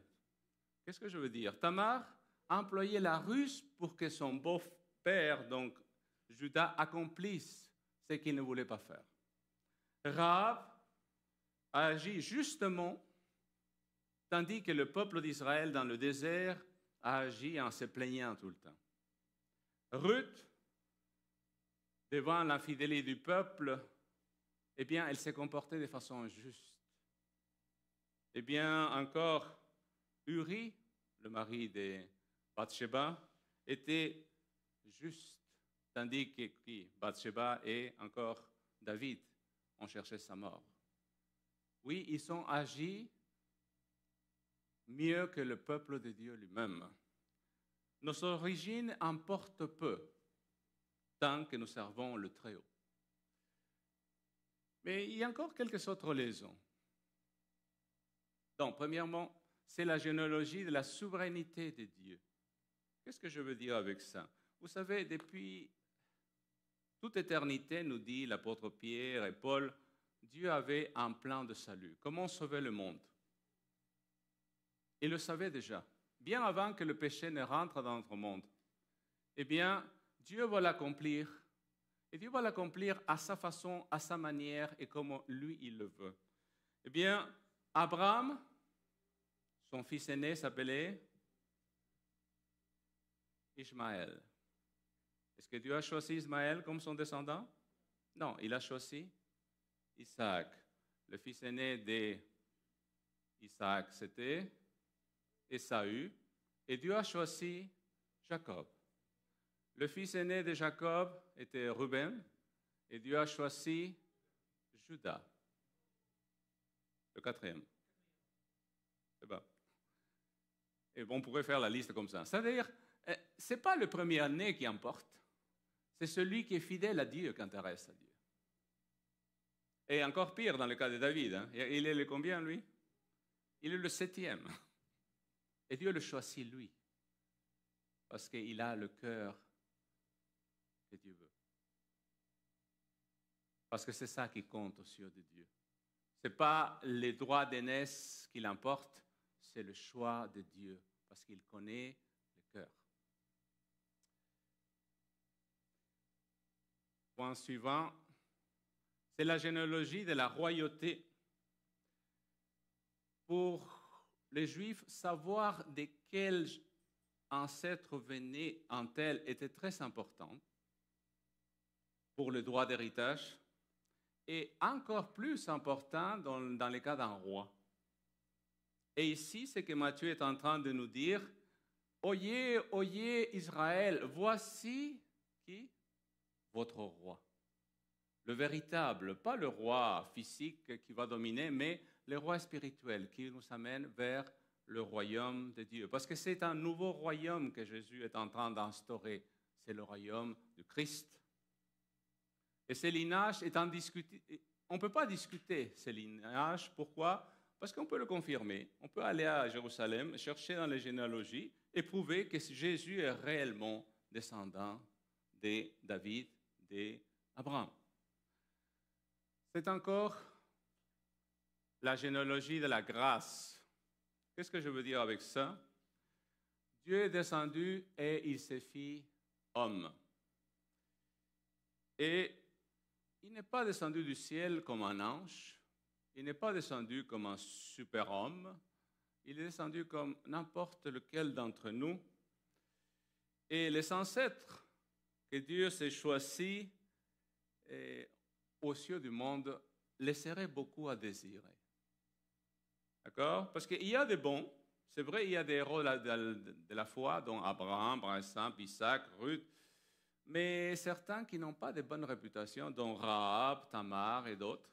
Qu'est-ce que je veux dire? Tamar a employé la ruse pour que son beau-père, donc Judas, accomplisse ce qu'il ne voulait pas faire. Rahab a agi justement, tandis que le peuple d'Israël dans le désert a agi en se plaignant tout le temps. Ruth, devant l'infidélité du peuple, eh bien, elle s'est comportée de façon juste. Eh bien, encore, Uri, le mari de Bathsheba, était juste, tandis que Bathsheba et encore David ont cherché sa mort. Oui, ils ont agi mieux que le peuple de Dieu lui-même. Nos origines importent peu, tant que nous servons le Très-Haut. Mais il y a encore quelques autres raisons. Donc, premièrement, c'est la généalogie de la souveraineté de Dieu. Qu'est-ce que je veux dire avec ça? Vous savez, depuis toute éternité, nous dit l'apôtre Pierre et Paul, Dieu avait un plan de salut. Comment sauver le monde? Il le savait déjà, bien avant que le péché ne rentre dans notre monde. Eh bien, Dieu va l'accomplir. Et Dieu va l'accomplir à sa façon, à sa manière et comme lui, il le veut. Eh bien, Abraham, son fils aîné s'appelait Ishmaël. Est-ce que Dieu a choisi Ismaël comme son descendant? Non, il a choisi Isaac. Le fils aîné d'Isaac, c'était Ésaü. Et Dieu a choisi Jacob. Le fils aîné de Jacob était Ruben. Et Dieu a choisi Judas, le 4e. C'est bon. Et on pourrait faire la liste comme ça. C'est-à-dire, ce n'est pas le premier-né qui importe. c'est celui qui est fidèle à Dieu qui intéresse à Dieu. Et encore pire dans le cas de David. Hein. Il est le combien, lui? Il est le 7e. Et Dieu le choisit, lui. Parce qu'il a le cœur que Dieu veut. Parce que c'est ça qui compte aux yeux de Dieu. Ce n'est pas les droits d'aînesse qui l'importent, c'est le choix de Dieu. Parce qu'il connaît le cœur. Point suivant, c'est la généalogie de la royauté. Pour les Juifs, savoir de quels ancêtres venaient un tel était très important pour le droit d'héritage et encore plus important dans le cas d'un roi. Et ici, c'est que Matthieu est en train de nous dire, oyez, oyez Israël, voici qui? Votre roi. Le véritable, pas le roi physique qui va dominer, mais le roi spirituel qui nous amène vers le royaume de Dieu. Parce que c'est un nouveau royaume que Jésus est en train d'instaurer. C'est le royaume du Christ. Et ce lignage est en discuté. On ne peut pas discuter ce lignage. Pourquoi? Parce qu'on peut le confirmer. On peut aller à Jérusalem, chercher dans les généalogies et prouver que Jésus est réellement descendant de David, d'Abraham. C'est encore la généalogie de la grâce. Qu'est-ce que je veux dire avec ça? Dieu est descendu et il s'est fait homme. Et il n'est pas descendu du ciel comme un ange, il n'est pas descendu comme un super-homme, il est descendu comme n'importe lequel d'entre nous. Et les ancêtres que Dieu s'est choisis aux yeux du monde laisseraient beaucoup à désirer. D'accord? Parce qu'il y a des bons, c'est vrai, il y a des héros de la foi, dont Abraham, par exemple, Isaac, Ruth, mais certains qui n'ont pas de bonne réputation, dont Rahab, Tamar et d'autres.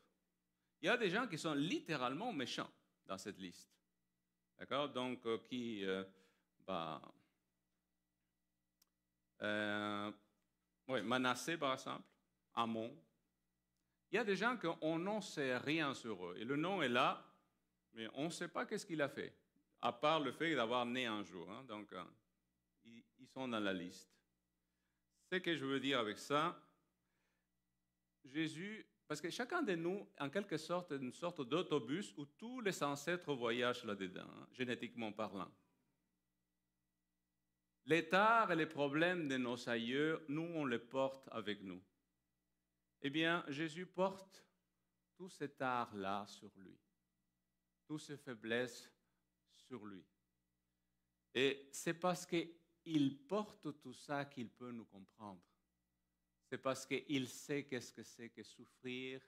Il y a des gens qui sont littéralement méchants dans cette liste. D'accord? Donc, Manassé, par exemple, Amon. Il y a des gens qu'on n'en sait rien sur eux. Et le nom est là, mais on ne sait pas qu'est-ce qu'il a fait, à part le fait d'avoir né un jour. Hein. Donc, ils sont dans la liste. Ce que je veux dire avec ça, Jésus, parce que chacun de nous, en quelque sorte, est une sorte d'autobus où tous les ancêtres voyagent là-dedans, hein, génétiquement parlant. Les tares et les problèmes de nos aïeux, nous, on les porte avec nous. Eh bien, Jésus porte tous ces tares-là sur lui, toutes ces faiblesses sur lui. Et c'est parce qu'il porte tout ça qu'il peut nous comprendre. C'est parce qu'il sait qu'est-ce que c'est que souffrir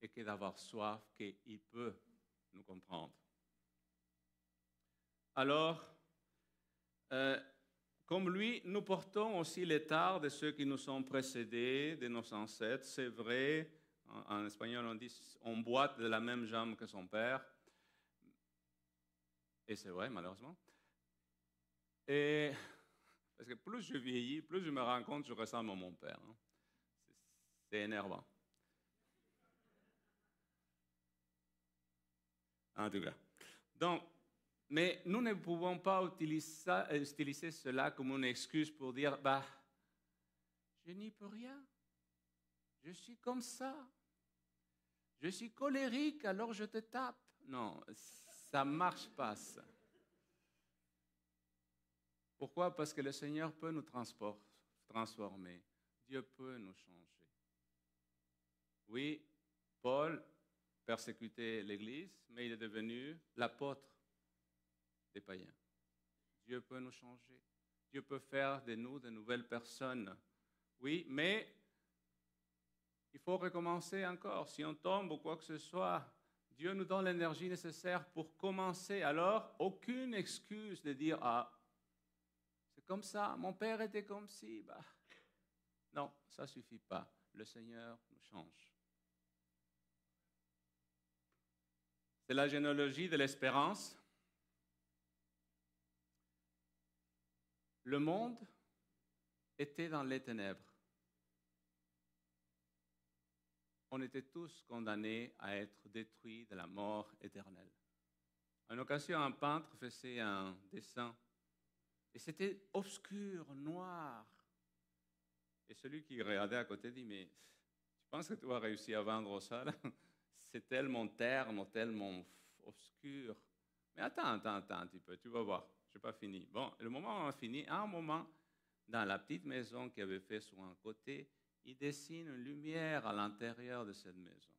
et que d'avoir soif qu'il peut nous comprendre. Alors, comme lui, nous portons aussi les tares de ceux qui nous ont précédés, de nos ancêtres. C'est vrai, en espagnol on dit on boite de la même jambe que son père. Et c'est vrai, malheureusement. Et parce que plus je vieillis, plus je me rends compte que je ressemble à mon père. Hein. C'est énervant. En tout cas. Donc, mais nous ne pouvons pas utiliser cela comme une excuse pour dire je n'y peux rien. Je suis comme ça. Je suis colérique, alors je te tape. Non, ça ne marche pas, ça. Pourquoi? Parce que le Seigneur peut nous transformer. Dieu peut nous changer. Oui, Paul persécutait l'Église, mais il est devenu l'apôtre des païens. Dieu peut nous changer. Dieu peut faire de nous de nouvelles personnes. Oui, mais il faut recommencer encore. Si on tombe ou quoi que ce soit, Dieu nous donne l'énergie nécessaire pour commencer. Alors, aucune excuse de dire c'est comme ça, mon père était comme ci. Non, ça ne suffit pas. Le Seigneur nous change. C'est la généalogie de l'espérance. Le monde était dans les ténèbres. on était tous condamnés à être détruits de la mort éternelle. À une occasion, un peintre faisait un dessin et c'était obscur, noir. Et celui qui regardait à côté dit, mais tu penses que tu vas réussir à vendre ça là? C'est tellement terne, tellement obscur. Mais attends un petit peu, tu vas voir, je n'ai pas fini. Bon, le moment où on a fini, à un moment, dans la petite maison qu'il avait fait sur un côté, il dessine une lumière à l'intérieur de cette maison.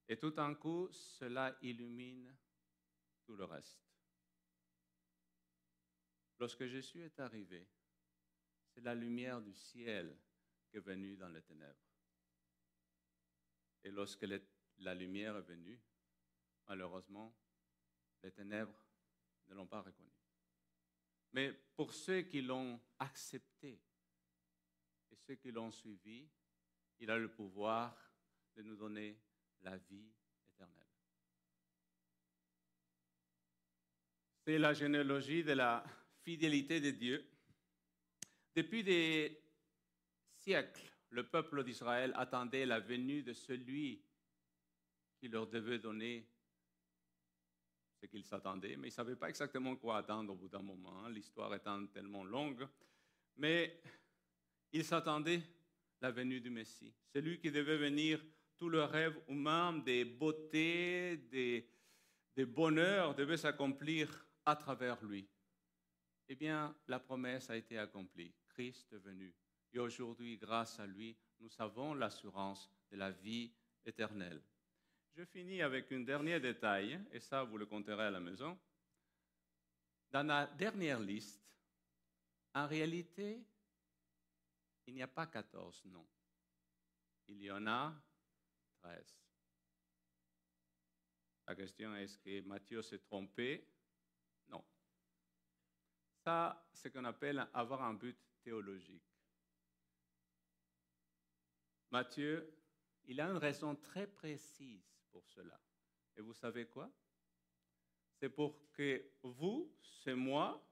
Et tout d'un coup, cela illumine tout le reste. Lorsque Jésus est arrivé, c'est la lumière du ciel qui est venue dans les ténèbres. Et lorsque la lumière est venue, malheureusement, les ténèbres ne l'ont pas reconnu. Mais pour ceux qui l'ont accepté et ceux qui l'ont suivi, il a le pouvoir de nous donner la vie éternelle. C'est la généalogie de la fidélité de Dieu. Depuis des siècles, le peuple d'Israël attendait la venue de celui qui leur devait donner ce qu'ils s'attendaient, mais ils ne savaient pas exactement quoi attendre au bout d'un moment, l'histoire étant tellement longue. Mais ils s'attendaient la venue du Messie, celui qui devait venir, tout le rêve humain des beautés, des bonheurs devait s'accomplir à travers lui. Eh bien, la promesse a été accomplie. Christ est venu. Et aujourd'hui, grâce à lui, nous avons l'assurance de la vie éternelle. Je finis avec un dernier détail, et ça, vous le compterez à la maison. Dans la dernière liste, en réalité, il n'y a pas 14 noms. Il y en a 13. La question est, est-ce que Matthieu s'est trompé? Non. Ça, c'est ce qu'on appelle avoir un but théologique. Matthieu, il a une raison très précise pour cela. Et vous savez quoi? C'est pour que vous, c'est moi,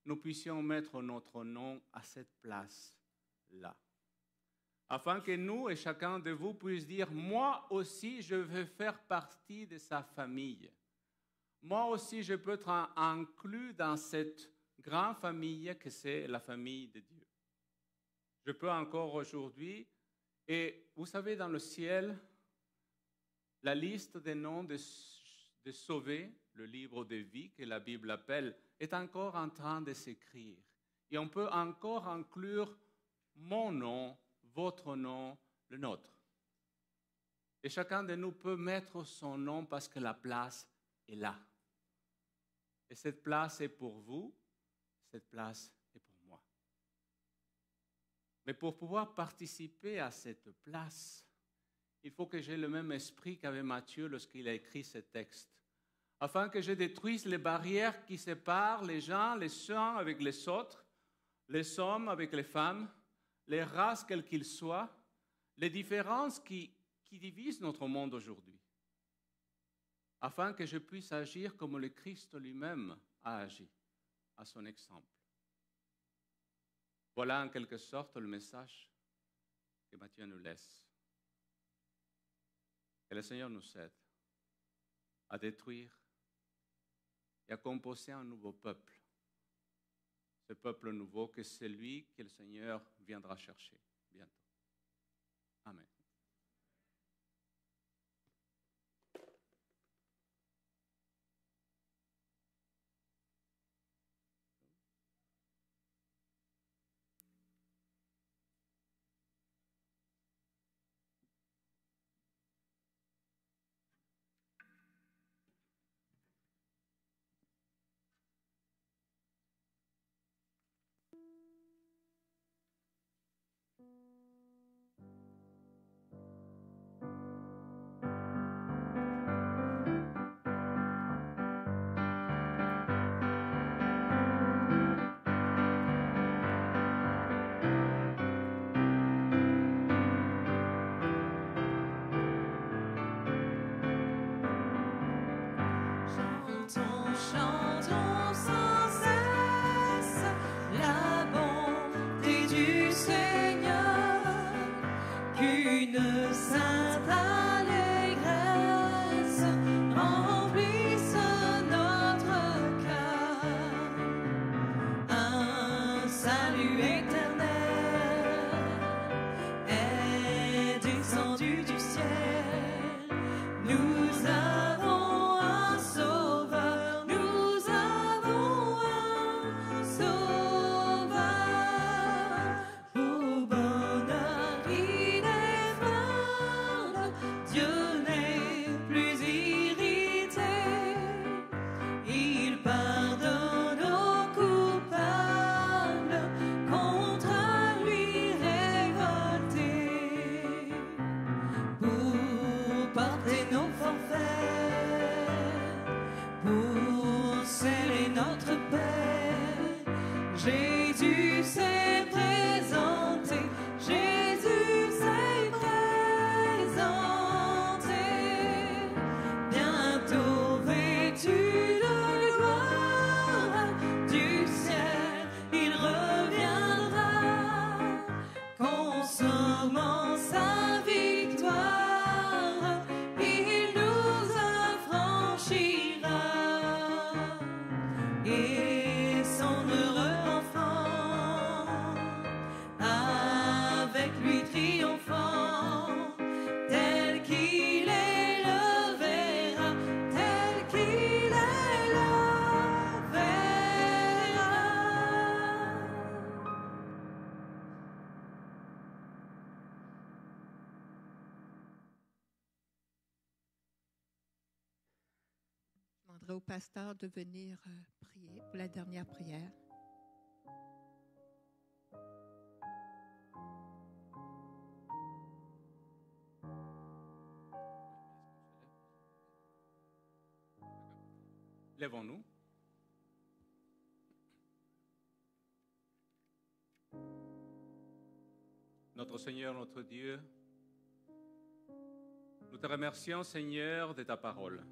nous puissions mettre notre nom à cette place-là. Afin que nous et chacun de vous puisse dire, moi aussi, je veux faire partie de sa famille. Moi aussi, je peux être inclus dans cette grande famille que c'est la famille de Dieu. Je peux encore aujourd'hui, et vous savez, dans le ciel, la liste des noms des sauvés, le livre de vie que la Bible appelle, est encore en train de s'écrire. Et on peut encore inclure mon nom, votre nom, le nôtre. Et chacun de nous peut mettre son nom parce que la place est là. Et cette place est pour vous, cette place est pour moi. Mais pour pouvoir participer à cette place, il faut que j'ai le même esprit qu'avait Matthieu lorsqu'il a écrit ce texte, afin que je détruise les barrières qui séparent les gens, les uns avec les autres, les hommes avec les femmes, les races quelles qu'ils soient, les différences qui divisent notre monde aujourd'hui, afin que je puisse agir comme le Christ lui-même a agi, à son exemple. Voilà en quelque sorte le message que Matthieu nous laisse. Que le Seigneur nous aide à détruire et à composer un nouveau peuple. Ce peuple nouveau que c'est lui que le Seigneur viendra chercher bientôt. Amen. Une sainte allégresse remplisse notre cœur. Un salut éternel est descendu du ciel. Nous avons un sauveur, nous avons un sauveur. Au bonheur ineffable, Dieu n'est plus irrité. Il pardonne aux coupables, contre lui révoltés. Pour porter nos forfaits, pour sceller notre paix, Jésus s'est présenté, Jésus s'est présenté. Bientôt vêtu de gloire du ciel, il reviendra, consommant sa victoire, il nous affranchira. Et son heureux enfant, avec lui triomphant, tel qu'il est le verra, tel qu'il est le verra. Je demanderai au pasteur de venir prier pour la dernière prière. Lèvons-nous. Notre Seigneur, notre Dieu, nous te remercions, Seigneur, de ta parole.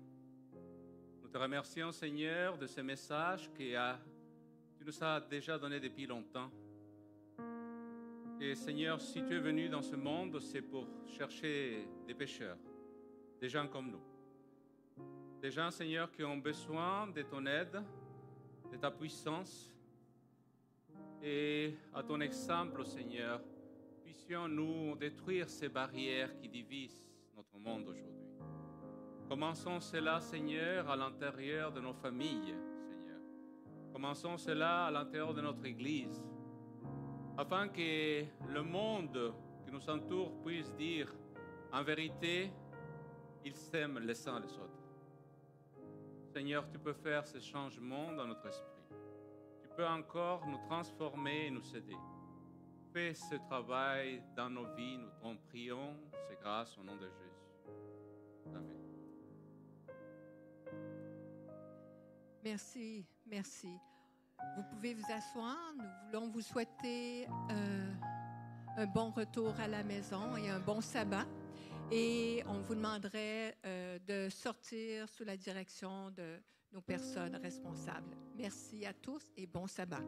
Nous te remercions, Seigneur, de ce message que tu nous as déjà donné depuis longtemps. Et Seigneur, si tu es venu dans ce monde, c'est pour chercher des pécheurs, des gens comme nous. Des gens, Seigneur, qui ont besoin de ton aide, de ta puissance. Et à ton exemple, Seigneur, puissions-nous détruire ces barrières qui divisent notre monde aujourd'hui. Commençons cela, Seigneur, à l'intérieur de nos familles, Seigneur. Commençons cela à l'intérieur de notre Église, afin que le monde qui nous entoure puisse dire, en vérité, ils s'aiment les uns les autres. Seigneur, tu peux faire ce changement dans notre esprit. Tu peux encore nous transformer et nous aider. Fais ce travail dans nos vies, nous t'en prions, c'est grâce au nom de Jésus. Amen. Merci, merci. Vous pouvez vous asseoir. Nous voulons vous souhaiter un bon retour à la maison et un bon sabbat. Et on vous demanderait de sortir sous la direction de nos personnes responsables. Merci à tous et bon sabbat.